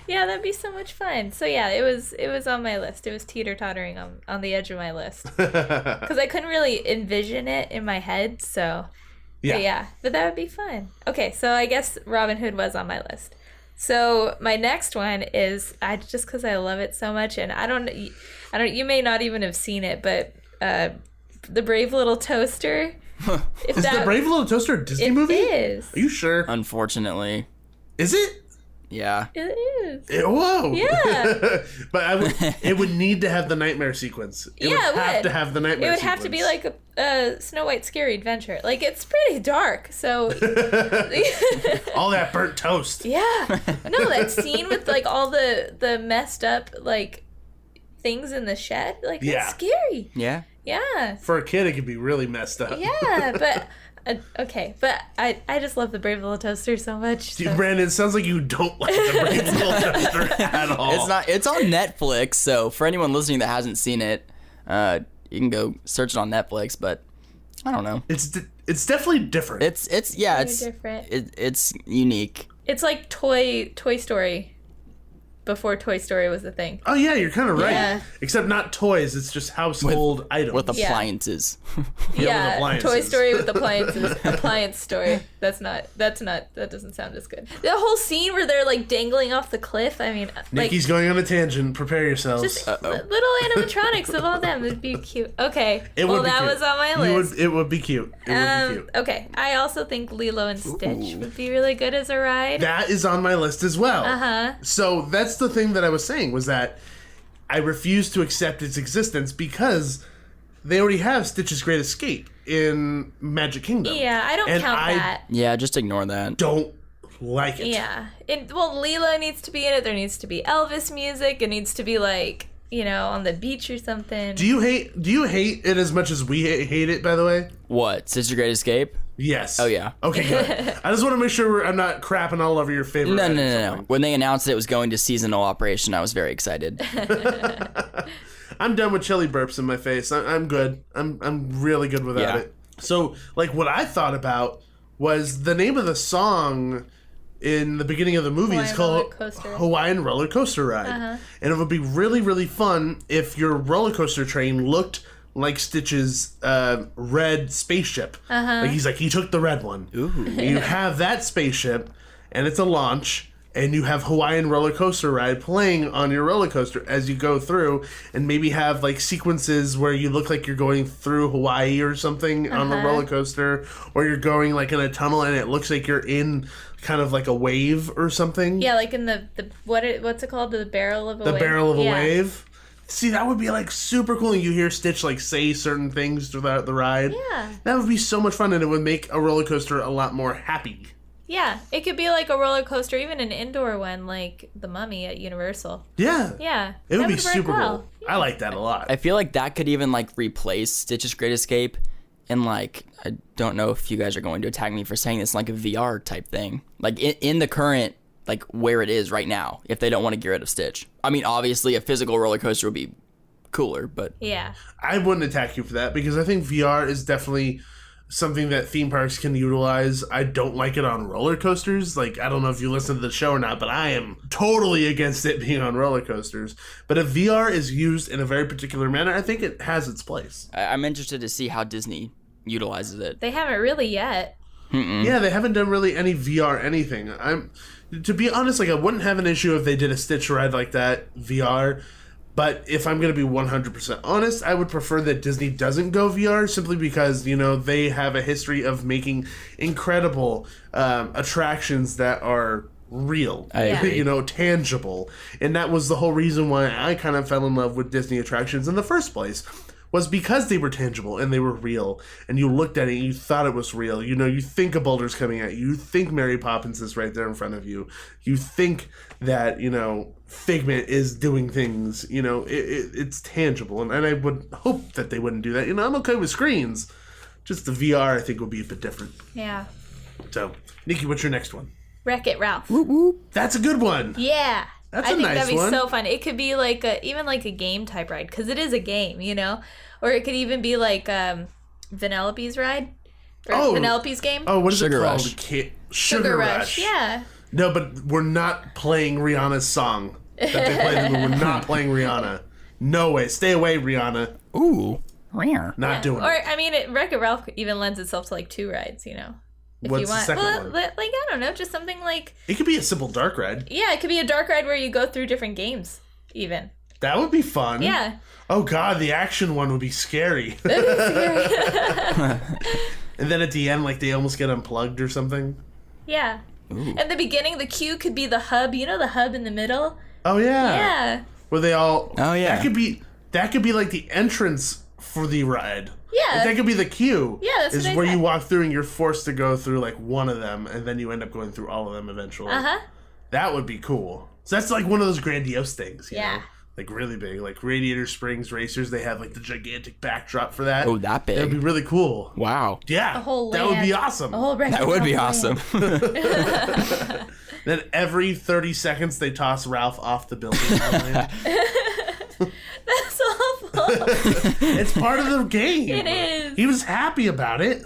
Yeah, that'd be so much fun. So yeah, it was on my list. It was teeter-tottering on the edge of my list because I couldn't really envision it in my head. So but that would be fun. Okay, so I guess Robin Hood was on my list. So my next one is just because I love it so much, and I don't. You may not even have seen it, but the Brave Little Toaster. Is the Brave Little Toaster a Disney movie? It is. Are you sure? Unfortunately. Is it? Yeah. It is. Whoa. Yeah. But it would need to have the nightmare sequence. It would have to have the nightmare It would sequence. have to be like a Snow White Scary Adventure. Like, it's pretty dark, so... all that burnt toast. Yeah. No, that scene with, like, all the messed up, like, things in the shed. Like, that's scary. Yeah. Yeah. For a kid, it could be really messed up. Yeah, but... okay, but I just love the Brave Little Toaster so much. Dude, So. Brandon, it sounds like you don't like the Brave Little Toaster at all. It's on Netflix, so for anyone listening that hasn't seen it, you can go search it on Netflix, but I don't know. It's definitely different. It's different. It's unique. It's like Toy Story before Toy Story was a thing. Oh yeah, you're kind of right. Yeah. Except not toys; it's just household items. With appliances. Yeah, with appliances. Toy Story with appliances. Appliance story. That doesn't sound as good. The whole scene where they're like dangling off the cliff. I mean, like Nikki's going on a tangent. Prepare yourselves. just little animatronics of all them would be cute. Okay. It would be that cute. was on my list. It would be cute. It would be cute. Okay. I also think Lilo and Stitch would be really good as a ride. That is on my list as well. Uh-huh. So that's the thing that I was saying, was that I refuse to accept its existence because they already have Stitch's Great Escape in Magic Kingdom. Yeah, I don't count that. Yeah, just ignore that. Don't like it. Yeah. Lilo needs to be in it. There needs to be Elvis music. It needs to be like, on the beach or something. Do you hate it as much as we hate it, by the way? What? Stitch's Great Escape? Yes. Oh, yeah. Okay, good. I just want to make sure I'm not crapping all over your favorite. No. When they announced it was going to seasonal operation, I was very excited. I'm done with chili burps in my face. I'm good. I'm really good without it. So, like, what I thought about was the name of the song in the beginning of the movie is called Hawaiian Roller Coaster Ride. And it would be really, really fun if your roller coaster train looked like Stitch's red spaceship. Like he took the red one. Ooh. You have that spaceship, and it's a launch, and you have Hawaiian Roller Coaster Ride playing on your roller coaster as you go through, and maybe have like sequences where you look like you're going through Hawaii or something on the roller coaster, or you're going like in a tunnel and it looks like you're in kind of like a wave or something. Yeah, like in the what's it called? The barrel of a wave. The barrel of a wave. See, that would be like super cool. And you hear Stitch like say certain things throughout the ride. Yeah. That would be so much fun, and it would make a roller coaster a lot more happy. Yeah, it could be like a roller coaster, even an indoor one, like the Mummy at Universal. Yeah. Yeah. It would be work super well. cool. I like that a lot. I feel like that could even like replace Stitch's Great Escape, and like I don't know if you guys are going to attack me for saying this, like a VR type thing, like in the current like where it is right now. If they don't want to get rid of Stitch, I mean, obviously a physical roller coaster would be cooler, but Yeah. I wouldn't attack you for that because I think VR is definitely something that theme parks can utilize. I don't like it on roller coasters. Like, I don't know if you listen to the show or not, but I am totally against it being on roller coasters. But if VR is used in a very particular manner, I think it has its place. I'm interested to see how Disney utilizes it. They haven't really yet. Yeah, they haven't done really any VR anything. To be honest, like, I wouldn't have an issue if they did a Stitch ride like that VR. But if I'm going to be 100% honest, I would prefer that Disney doesn't go VR simply because, you know, they have a history of making incredible attractions that are real, I agree. you know, tangible. And that was the whole reason why I kind of fell in love with Disney attractions in the first place. Was because they were tangible and they were real, and you looked at it and you thought it was real. You know, you think a boulder's coming at you. You think Mary Poppins is right there in front of you. You think that, you know, Figment is doing things. You know, it's tangible, and I would hope that they wouldn't do that. You know, I'm okay with screens. Just the VR, I think, would be a bit different. Yeah. So, Nikki, what's your next one? Wreck-It Ralph. That's a good one. Yeah. That's I a think nice that'd be one. so fun. It could be like even like a game type ride, because it is a game, you know? Or it could even be like Vanellope's ride. Or Vanellope's game. Oh, what is Sugar it called? Rush. Sugar Rush. Yeah. No, but we're not playing Rihanna's song that they played in the movie. We're not playing Rihanna. No way. Stay away, Rihanna. Ooh, rare. Not doing Or, it. I mean, Wreck-It Ralph even lends itself to like 2 rides, you know? If What's you the want. second Well, one? like, I don't know, just something like, It could be a simple dark ride. yeah, it could be a dark ride where you go through different games, even. That would be fun. Yeah. Oh, God, the action one would be scary. And then at the end, like, they almost get unplugged or something. Yeah. At the beginning, the queue could be the hub. You know the hub in the middle? Oh, yeah. Yeah. Where they all... Oh, yeah. That could be like the entrance for the ride. Yeah. Like, that could be the queue. Yeah, that's is what I where said. you walk through and you're forced to go through, like, one of them, and then you end up going through all of them eventually. Uh-huh. That would be cool. So that's like one of those grandiose things, you Yeah. know? Like really big. Like Radiator Springs Racers, they have like the gigantic backdrop for that. Oh, that big. That would be really cool. Wow. Yeah. A whole that would be land. awesome. A whole Wreck-It That would be Ralph awesome. land. Then every 30 seconds they toss Ralph off the building. That's awful. It's part of the game. It is. He was happy about it.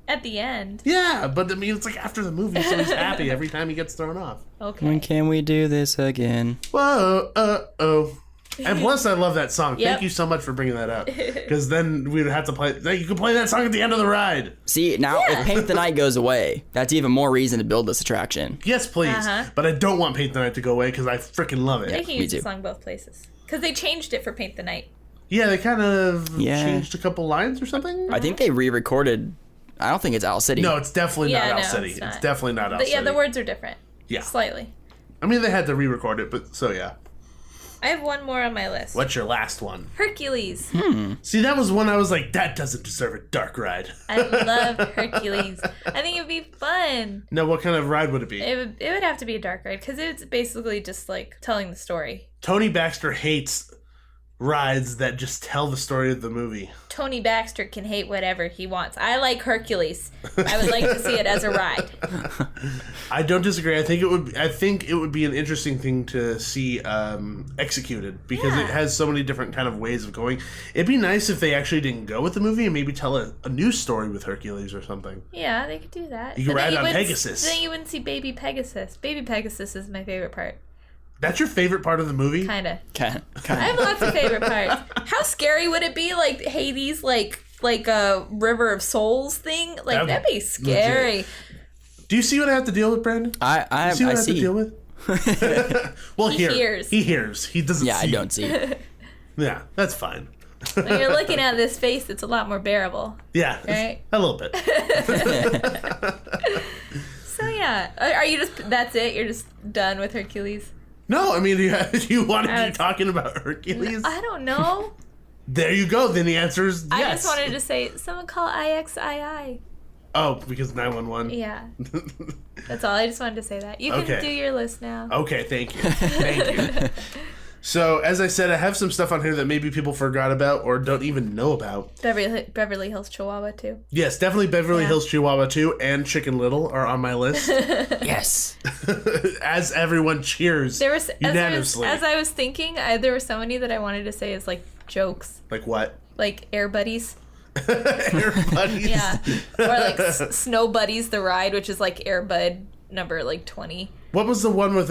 At the end. Yeah, but I mean, it's like after the movie, so he's happy every time he gets thrown off. Okay. When can we do this again? Whoa, oh. And plus, I love that song. Yep. Thank you so much for bringing that up. Because then we'd have to play. You could play that song at the end of the ride. See, now if Paint the Night goes away, that's even more reason to build this attraction. Yes, please. Uh-huh. But I don't want Paint the Night to go away because I freaking love it. They can me use the too. song both places. Because they changed it for Paint the Night. Yeah, they kind of Yeah. changed a couple lines or something. I think they re-recorded. I don't think it's Owl City. No, it's definitely Yeah, not Owl no, City. it's It's not. definitely not Owl But City. yeah, the words are different. Yeah. Slightly. I mean, they had to re-record it, but so yeah. I have one more on my list. What's your last one? Hercules. See, that was one I was like, that doesn't deserve a dark ride. I love Hercules. I think it would be fun. No, what kind of ride would it be? It would have to be a dark ride because it's basically just like telling the story. Tony Baxter hates rides that just tell the story of the movie. Tony Baxter can hate whatever he wants. I like Hercules. I would like to see it as a ride. I don't disagree. I think it would be an interesting thing to see executed because it has so many different kind of ways of going. It'd be nice if they actually didn't go with the movie and maybe tell a new story with Hercules or something. Yeah, they could do that. You could But then ride on wouldn't- Pegasus. Then you wouldn't see Baby Pegasus. Baby Pegasus is my favorite part. That's your favorite part of the movie? Kinda. Kind I have lots of favorite parts. How scary would it be? Like Hades, like a River of Souls thing? Like that'd be scary. legit. Do you see what I have to deal with, Brandon? I See what I have see. to deal with? Well, He hears. He hears. He doesn't Yeah, see. I don't see. Yeah, that's fine. When you're looking at this face, it's a lot more bearable. Yeah, Right. a little bit. So yeah, are you just? That's it? You're just done with Hercules? No, I mean, do you want to I keep was- talking about Hercules? I don't know. There you go. Then the answer is yes. I just wanted to say someone call IXII. Oh, because 911. Yeah, that's all. I just wanted to say that. You can Okay. do your list now. Okay, thank you. Thank you. So, as I said, I have some stuff on here that maybe people forgot about or don't even know about. Beverly Hills Chihuahua too. Yes, definitely Beverly Yeah. Hills Chihuahua 2 and Chicken Little are on my list. Yes. As everyone cheers There was unanimously. as I was thinking, there were so many that I wanted to say as like jokes, Like what? like Air Buddies. Air Buddies. Yeah. Or like Snow Buddies the ride, which is like Air Bud number like 20. What was the one with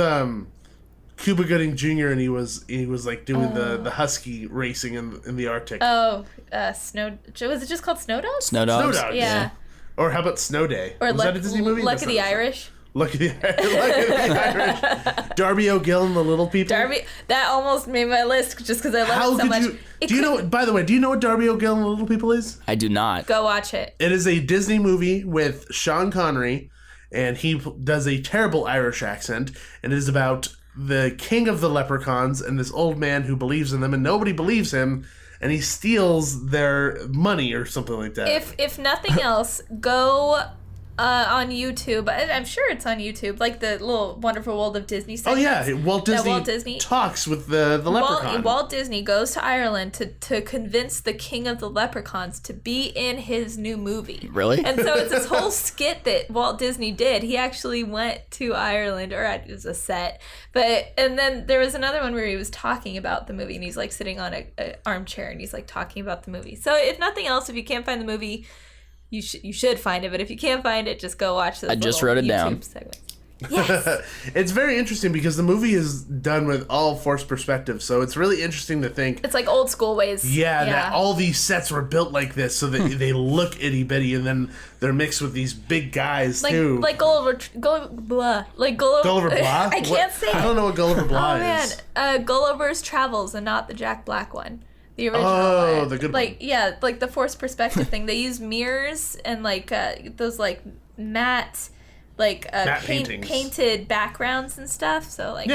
Cuba Gooding Jr. and he was like doing the husky racing in the Arctic? Oh, Snow. Was it just called Snow Dogs? Snow Dogs. Snow Dogs. Yeah. Or how about Snow Day? Or was that a Disney movie? Luck of the Irish. Luck of the Irish. Darby O'Gill and the Little People. Darby, that almost made my list just because I love How it so could much. you? Do you know? By the way, do you know what Darby O'Gill and the Little People is? I do not. Go watch it. It is a Disney movie with Sean Connery, and he does a terrible Irish accent, and it is about the king of the leprechauns and this old man who believes in them, and nobody believes him, and he steals their money or something like that. If nothing else, go on YouTube. I'm sure it's on YouTube, like the little Wonderful World of Disney Oh segments. yeah, Walt Disney talks with the leprechaun. Walt Disney goes to Ireland to convince the king of the leprechauns to be in his new movie. Really? And so it's this whole skit that Walt Disney did. He actually went to Ireland, or it was a set. And then there was another one where he was talking about the movie, and he's like sitting on a armchair, and he's like talking about the movie. So if nothing else, if you can't find the movie, you should find it, but if you can't find it, just go watch those. I just wrote it YouTube down. Segments. Yes. It's very interesting because the movie is done with all forced perspective, so it's really interesting to think. It's like old school ways. Yeah, that all these sets were built like this, so that they look itty bitty, and then they're mixed with these big guys too. Like Gulliver Blah. Like Gulliver Blah. I can't say. I don't know what Gulliver Blah is. Oh man, Gulliver's Travels, and not the Jack Black one. The original one. The good like, one. Yeah, like the forced perspective thing. They use mirrors and like those like matte paintings. painted backgrounds and stuff. So like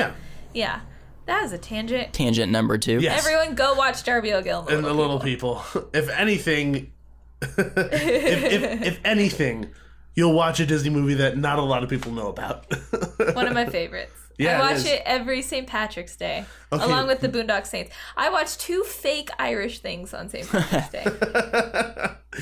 yeah. That is a tangent. Tangent number 2. Yes. Everyone go watch Darby O'Gill and the Little People. If anything, if anything, you'll watch a Disney movie that not a lot of people know about. One of my favorites. Yeah, I watch it every St. Patrick's Day, Okay. along with the Boondock Saints. I watch 2 fake Irish things on St. Patrick's Day.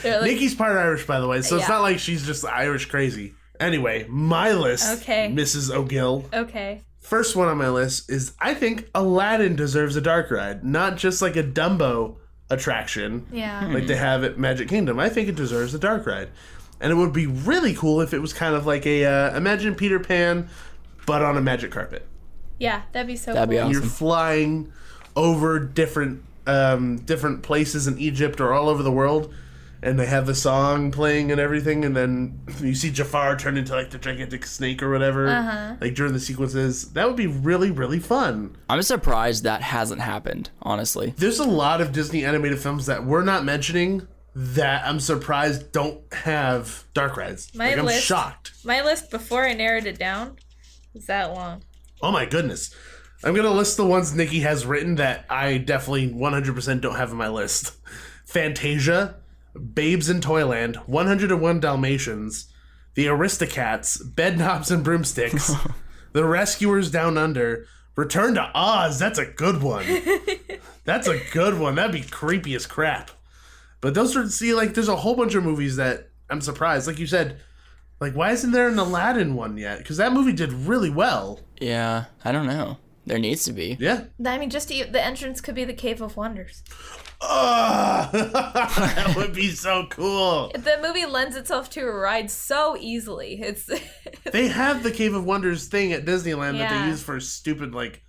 They're like, Nikki's part Irish, by the way, so it's Yeah. not like she's just Irish crazy. Anyway, my list, Okay. Mrs. O'Gill. okay. First one on my list is I think Aladdin deserves a dark ride, not just like a Dumbo attraction Yeah. like they have at Magic Kingdom. I think it deserves a dark ride. And it would be really cool if it was kind of like a, imagine Peter Pan, but on a magic carpet. Yeah, that'd be so That'd be cool. awesome. You're flying over different places in Egypt or all over the world, and they have the song playing and everything, and then you see Jafar turn into like the gigantic snake or whatever, like during the sequences. That would be really, really fun. I'm surprised that hasn't happened, honestly. There's a lot of Disney animated films that we're not mentioning that I'm surprised don't have dark rides. My I'm list- shocked. My list before I narrowed it down was that long. Oh my goodness. I'm going to list the ones Nikki has written that I definitely 100% don't have on my list. Fantasia, Babes in Toyland, 101 Dalmatians, The Aristocats, Bedknobs and Broomsticks, The Rescuers Down Under, Return to Oz. That's a good one. That's a good one. That'd be creepy as crap. But those are, there's a whole bunch of movies that I'm surprised. Like you said, like, why isn't there an Aladdin one yet? Because that movie did really well. Yeah, I don't know. There needs to be. Yeah. I mean, the entrance could be the Cave of Wonders. Oh, that would be so cool. The movie lends itself to a ride so easily. They have the Cave of Wonders thing at Disneyland that Yeah. they use for stupid, like,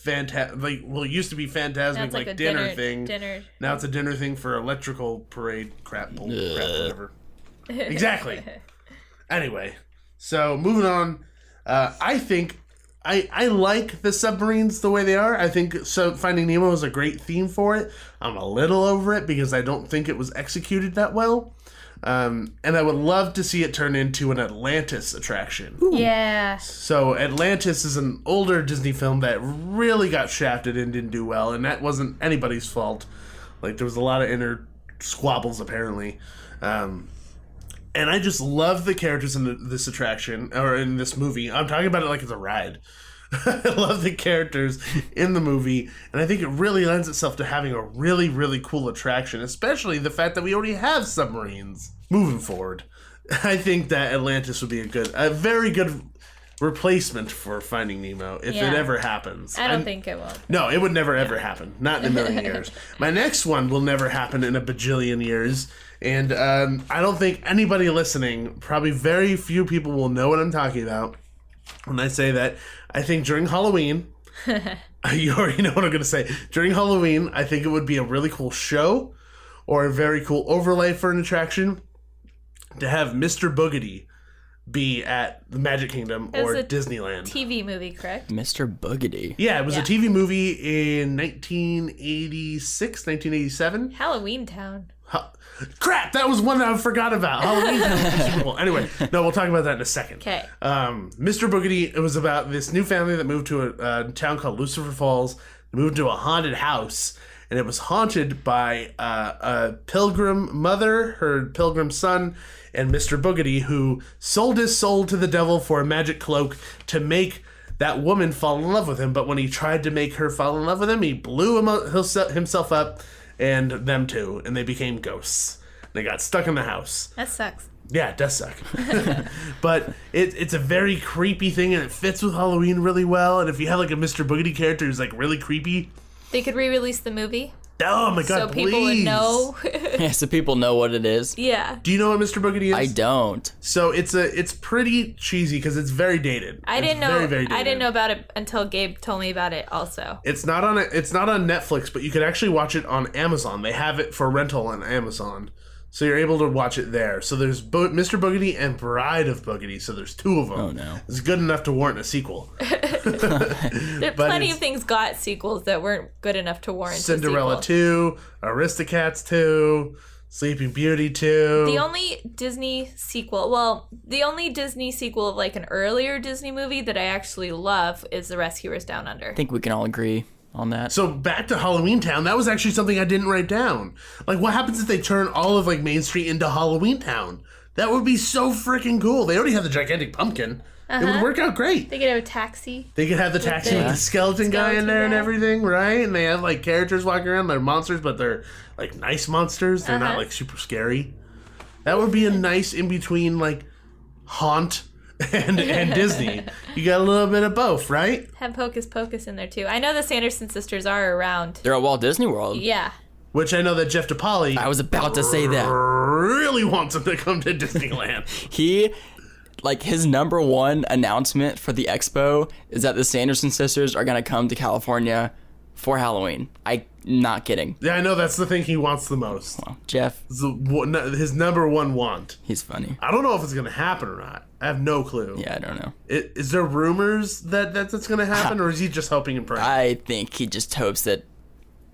it used to be Now Phantasmic, it's like a dinner thing. Dinner. Now it's a dinner thing for electrical parade crap, whatever. Exactly. Anyway, so moving on, I think I like the submarines the way they are. I think Finding Nemo is a great theme for it. I'm a little over it because I don't think it was executed that well. And I would love to see it turn into an Atlantis attraction. Yeah. So Atlantis is an older Disney film that really got shafted and didn't do well, and that wasn't anybody's fault. Like, there was a lot of inner squabbles, apparently. And I just love the characters in this attraction, or in this movie. I'm talking about it like it's a ride. I love the characters in the movie, and I think it really lends itself to having a really, really cool attraction, especially the fact that we already have submarines. Moving forward, I think that Atlantis would be a very good replacement for Finding Nemo if Yeah. it ever happens. I don't think it will. No, it would never ever happen. Not in a million years. My next one will never happen in a bajillion years. And I don't think anybody listening, probably very few people will know what I'm talking about when I say that. I think during Halloween, you already know what I'm going to say. During Halloween, I think it would be a really cool show or a very cool overlay for an attraction to have Mr. Boogedy be at the Magic Kingdom or a Disneyland. TV movie, correct? Mr. Boogedy. Yeah, it was Yeah. a TV movie in 1986, 1987. Halloween Town. Crap, that was one that I forgot about. Halloween was Super Bowl. Anyway, no, we'll talk about that in a second. Okay. Mr. Boogedy, it was about this new family that moved to a town called Lucifer Falls. They moved to a haunted house, and it was haunted by a pilgrim mother, her pilgrim son, and Mr. Boogedy, who sold his soul to the devil for a magic cloak to make that woman fall in love with him. But when he tried to make her fall in love with him, he blew himself up and them too, and they became ghosts. They got stuck in the house. That sucks. Yeah, it does suck. But it's a very creepy thing, and it fits with Halloween really well. And if you have like a Mr. Boogedy character who's like really creepy, They could re-release the movie oh my god, so please. people would know. Yeah, so people know what it is. Yeah. Do you know what Mr. Boogedy is? I don't. So it's pretty cheesy because it's very dated. I didn't know. Very, very dated. I didn't know about it until Gabe told me about it. Also, It's not on Netflix, but you can actually watch it on Amazon. They have it for rental on Amazon, so you're able to watch it there. So there's Mr. Boogedy and Bride of Boogedy. So there's two of them. Oh, no. It's good enough to warrant a sequel. there plenty it's- of things got sequels that weren't good enough to warrant Cinderella a sequel. 2, Aristocats 2, Sleeping Beauty 2. The only Disney sequel of like an earlier Disney movie that I actually love is The Rescuers Down Under. I think we can all agree on that. So back to Halloween Town, that was actually something I didn't write down. Like, what happens if they turn all of like Main Street into Halloween Town? That would be so freaking cool. They already have the gigantic pumpkin. It would work out great. They could have a taxi. They could have the taxi with the skeleton guy in there and everything, right? And they have like characters walking around. They're monsters, but they're like nice monsters. They're not like super scary. That would be a nice in between like Haunt and Disney. You got a little bit of both, right? Have Hocus Pocus in there too. I know the Sanderson sisters are around. They're at Walt Disney World. Yeah. Which I know that Jeff DePauli I was about to say that. really wants them to come to Disneyland. He, like, his number one announcement for the expo is that the Sanderson sisters are going to come to California for Halloween. I'm not kidding. Yeah, I know that's the thing he wants the most. Well, Jeff, His number one want. he's funny. I don't know if it's going to happen or not. I have no clue. Yeah, I don't know. Is there rumors that that's going to happen, or is he just hoping and praying? I think he just hopes that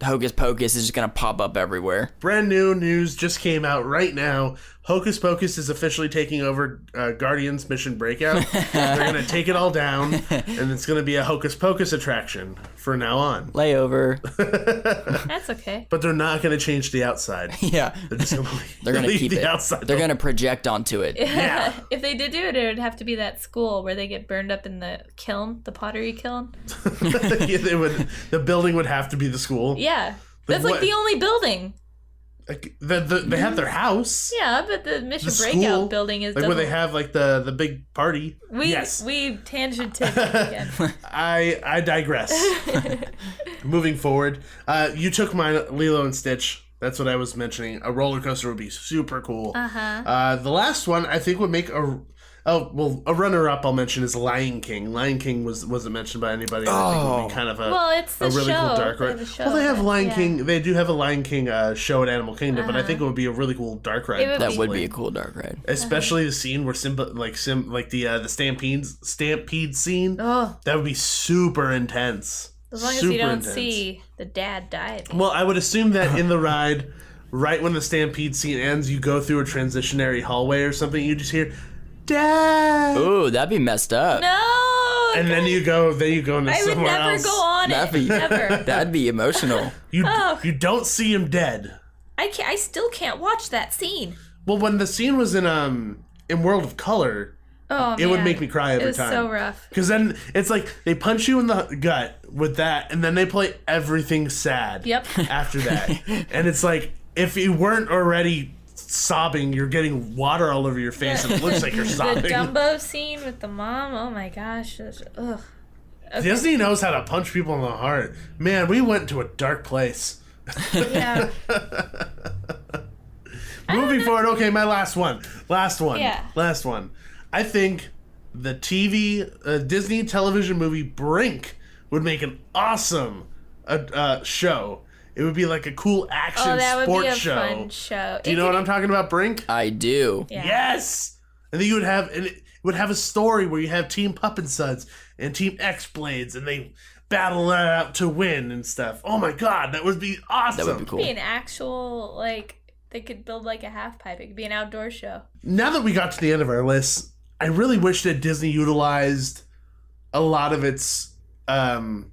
Hocus Pocus is just going to pop up everywhere. Brand new news just came out right now. Hocus Pocus is officially taking over Guardians Mission Breakout. They're going to take it all down, and it's going to be a Hocus Pocus attraction for now on. Layover. That's okay. But they're not going to change the outside. Yeah. They're just going to They're going to leave keep the it. outside. They're going to project onto it. Yeah. If they did do it, it would have to be that school where they get burned up in the kiln, the pottery kiln. Yeah, they would. The building would have to be the school. Yeah. That's what- like the only building. Like, they have their house. Yeah, but the Mission The Breakout school, building is like where they have like the big party. Yes. We tangented again. I digress. Moving forward, you took mine, Lilo and Stitch. That's what I was mentioning. A roller coaster would be super cool. The last one I think would make a runner-up I'll mention is Lion King. Lion King wasn't mentioned by anybody. And I think it would be kind of Well, it's the a really show. cool dark They ride. have a show, Well, they have Lion yeah. King. They do have a Lion King show at Animal Kingdom, but I think it would be a really cool dark ride. It would That be- would be a cool dark ride. Especially the scene where Simba, the stampede scene. Oh, That would be super intense. as long as Super you don't intense. see the dad die. Well, I would assume that in the ride, right when the stampede scene ends, you go through a transitionary hallway or something. You just hear, "Dad," Ooh, that'd be messed up. No! and then you go into I would somewhere never else. go on That'd it. be Never. that'd be emotional. You don't see him dead. I still can't watch that scene. Well, when the scene was in World of Color, Oh, it would man. make me cry every It was time. so rough. Because then it's like they punch you in the gut with that, and then they play everything sad. Yep. After that, and it's like if you weren't already sobbing. You're getting water all over your face, and it looks like you're sobbing. The Dumbo scene with the mom. Oh my gosh. Ugh. Okay. Disney knows how to punch people in the heart. Man, we went to a dark place. Yeah. Moving forward, okay, my last one. Yeah. Last one. I think the Disney television movie Brink would make an awesome show. It would be like a cool action that would be a show. fun show. Do you know what I'm talking about, Brink? I do. Yeah. Yes! And then it would have a story where you have Team Pup and Suds and Team X-Blades, and they battle it out to win and stuff. Oh my god, that would be awesome. That would be cool. It'd be an actual, they could build like a half pipe. It could be an outdoor show. Now that we got to the end of our list, I really wish that Disney utilized a lot of its, I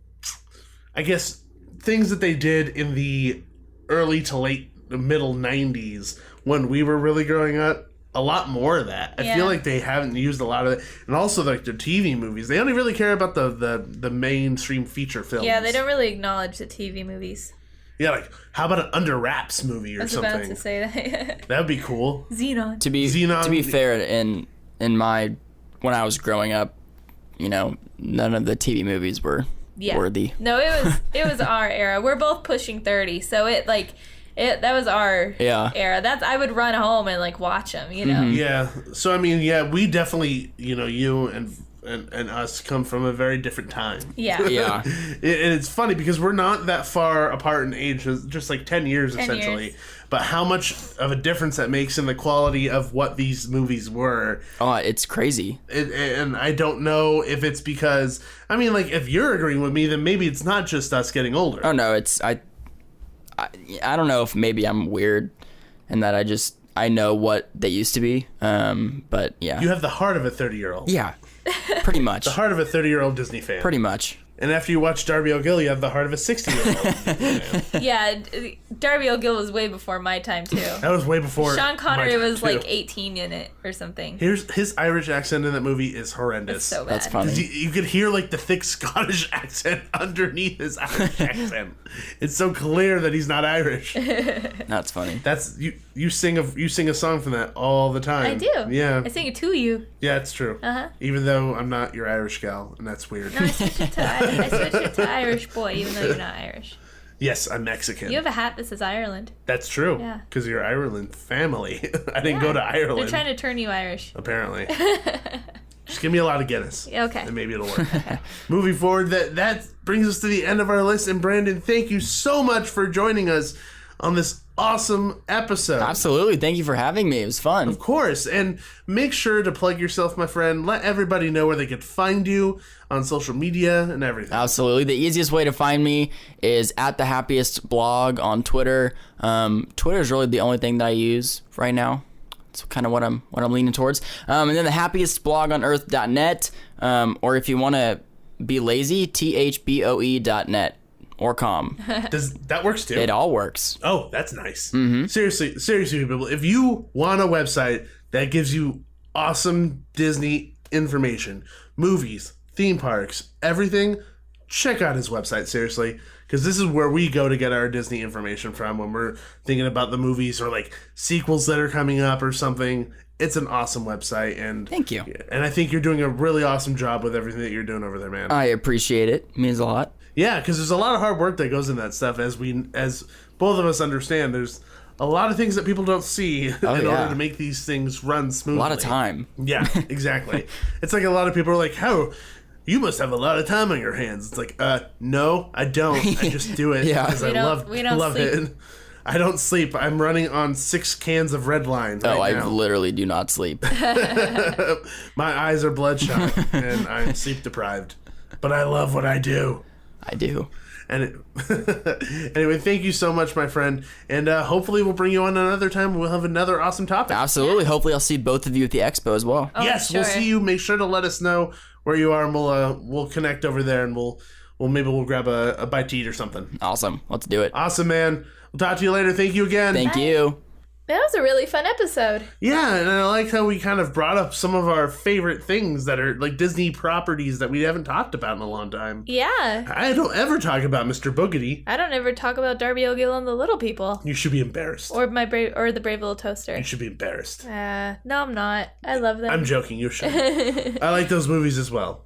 guess, things that they did in the early to middle 90s when we were really growing up. A lot more of that. I feel like they haven't used a lot of it. And also, like, the TV movies. They only really care about the mainstream feature films. Yeah, they don't really acknowledge the TV movies. Yeah, like, how about an Under Wraps movie or something? I was about to say that. That would be cool. Xenon. To be fair, in when I was growing up, none of the TV movies were worthy. No, it was our era. We're both pushing 30, so that was our era. I would run home and watch them, Mm-hmm. Yeah. So I mean, we definitely, you and us come from a very different time. Yeah. Yeah. And it's funny because we're not that far apart in age, just like 10 years essentially. But how much of a difference that makes in the quality of what these movies were. Oh, it's crazy. And I don't know if it's because, if you're agreeing with me, then maybe it's not just us getting older. Oh no, I don't know if maybe I'm weird and that I know what they used to be. But yeah. You have the heart of a 30-year-old. Yeah. Pretty much. The heart of a 30-year-old Disney fan. Pretty much. And after you watch Darby O'Gill, you have the heart of a 60-year-old. Yeah, Darby O'Gill was way before my time, too. That was way before Sean my Connery time, was too. 18 in it or something. His Irish accent in that movie is horrendous. It's so bad. That's funny. You could hear the thick Scottish accent underneath his Irish accent. It's so clear that he's not Irish. That's funny. That's you sing a song from that all the time. I do. Yeah. I sing it to you. Yeah, it's true. Uh-huh. Even though I'm not your Irish gal, and that's weird. No, I switched it to Irish boy, even though you're not Irish. Yes, I'm Mexican. You have a hat that says Ireland. That's true. Yeah. Because you're Ireland family. I didn't go to Ireland. They're trying to turn you Irish. Apparently. Just give me a lot of Guinness. Okay. And maybe it'll work. Moving forward, that brings us to the end of our list. And Brandon, thank you so much for joining us on this awesome episode. Absolutely. Thank you for having me. It was fun. Of course. And make sure to plug yourself, my friend. Let everybody know where they can find you on social media and everything. Absolutely. The easiest way to find me is at the Happiest blog on Twitter. Twitter is really the only thing that I use right now. It's kind of what I'm leaning towards. And then the happiest blog on earth.net, or if you want to be lazy, thboe.net or com. That works too? It all works. Oh, that's nice. Mm-hmm. Seriously, people, if you want a website that gives you awesome Disney information, movies, theme parks, everything, check out his website, seriously. Because this is where we go to get our Disney information from when we're thinking about the movies or sequels that are coming up or something. It's an awesome website. And thank you. And I think you're doing a really awesome job with everything that you're doing over there, man. I appreciate it. It means a lot. Yeah, because there's a lot of hard work that goes in that stuff. As both of us understand, there's a lot of things that people don't see in order to make these things run smoothly. A lot of time. Yeah, exactly. It's like a lot of people are like, "How? You must have a lot of time on your hands." It's like, no, I don't. I just do it because I love it. I don't sleep. I'm running on 6 cans of Red Line right now. I literally do not sleep. My eyes are bloodshot and I'm sleep deprived. But I love what I do. I do. And anyway, thank you so much, my friend. And hopefully we'll bring you on another time. We'll have another awesome topic. Absolutely. Yeah. Hopefully I'll see both of you at the expo as well. Oh, yes, sure. We'll see you. Make sure to let us know where you are, and we'll connect over there, and we'll grab a bite to eat or something. Awesome. Let's do it. Awesome, man. We'll talk to you later. Thank you again. Thank you. That was a really fun episode. Yeah, and I like how we kind of brought up some of our favorite things that are like Disney properties that we haven't talked about in a long time. Yeah. I don't ever talk about Mr. Boogedy. I don't ever talk about Darby O'Gill and the Little People. You should be embarrassed. Or the Brave Little Toaster. You should be embarrassed. No, I'm not. I love them. I'm joking, you should. I like those movies as well.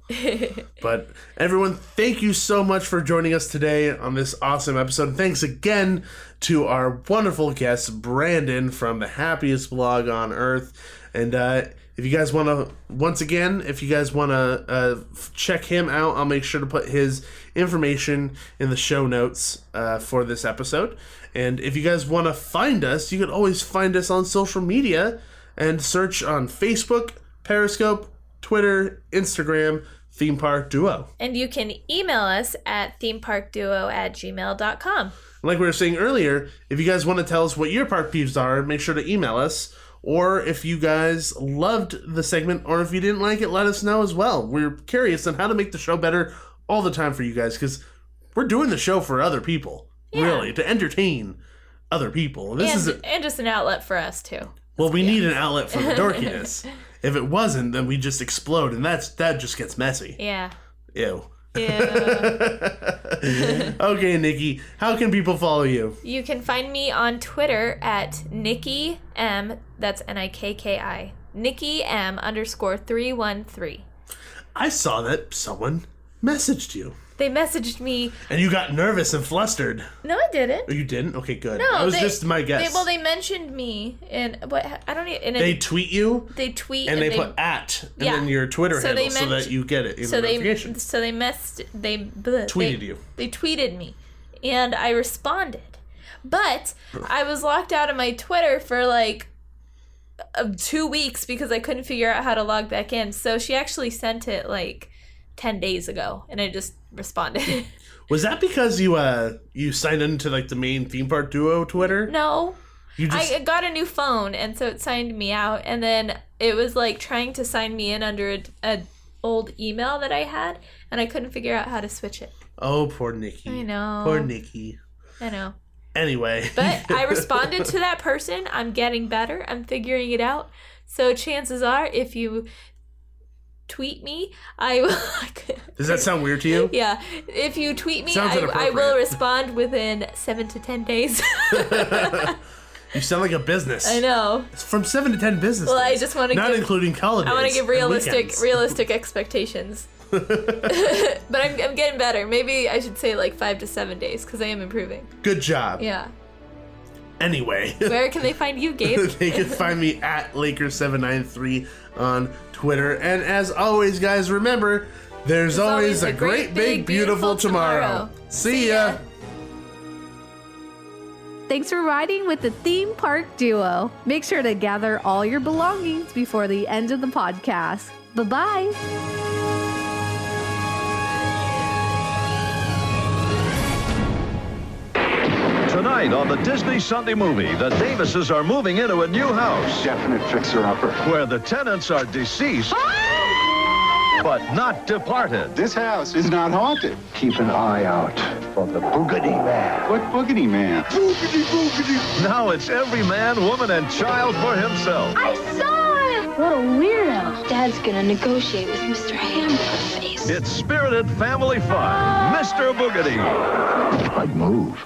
But everyone, thank you so much for joining us today on this awesome episode. And thanks again to our wonderful guest, Brandon from the Happiest blog on Earth. And if you guys want to, once again, if you guys want to check him out, I'll make sure to put his information in the show notes for this episode. And if you guys want to find us, you can always find us on social media and search on Facebook, Periscope, Twitter, Instagram, Theme Park Duo. And you can email us at themeparkduo@gmail.com. Like we were saying earlier, if you guys want to tell us what your park peeves are, make sure to email us. Or if you guys loved the segment, or if you didn't like it, let us know as well. We're curious on how to make the show better all the time for you guys, because we're doing the show for other people, really, to entertain other people. And just an outlet for us, too. Well, we need an outlet for the dorkiness. If it wasn't, then we just explode, and that just gets messy. Yeah. Ew. Yeah. Okay, Nikki, how can people follow you? You can find me on Twitter at Nikki M. That's Nikki. Nikki M _313. I saw that someone messaged you. They messaged me. And you got nervous and flustered. No, I didn't. Oh, you didn't? Okay, good. No, that was just my guess. They mentioned me, and I don't even. They tweet you. They tweet and they put at and then your Twitter handle so that you get it in the notification. They tweeted you. They tweeted me, and I responded, but I was locked out of my Twitter for like 2 weeks because I couldn't figure out how to log back in. So she actually sent it like 10 days ago, and I just responded. Was that because you signed into like the main Theme Park Duo Twitter? No. I got a new phone, and so it signed me out, and then it was like trying to sign me in under a old email that I had, and I couldn't figure out how to switch it. Oh, poor Nikki. I know. Poor Nikki. I know. Anyway. But I responded to that person. I'm getting better. I'm figuring it out. So chances are, if you tweet me, I will. Does that sound weird to you? Yeah. If you tweet me, I will respond within 7 to 10 days. You sound like a business. I know. It's from 7 to 10 business Well, days. I just want to not including holidays. I want to give realistic expectations. But I'm getting better. Maybe I should say like 5 to 7 days because I am improving. Good job. Yeah. Anyway. Where can they find you, Gabe? They can find me at Lakers793 on Twitter. And as always, guys, remember, there's always a great, big, beautiful tomorrow. See ya. Thanks for riding with the Theme Park Duo. Make sure to gather all your belongings before the end of the podcast. Bye-bye. Tonight on the Disney Sunday Movie, the Davises are moving into a new house. Definite fixer-upper. Where the tenants are deceased, but not departed. This house is not haunted. Keep an eye out for the Boogedy Man. What boogity man? Boogedy, boogedy. Now it's every man, woman, and child for himself. I saw him! What a weirdo. Dad's gonna negotiate with Mr. Hamburger Face. It's spirited family fun. Mr. Boogedy. I'd move.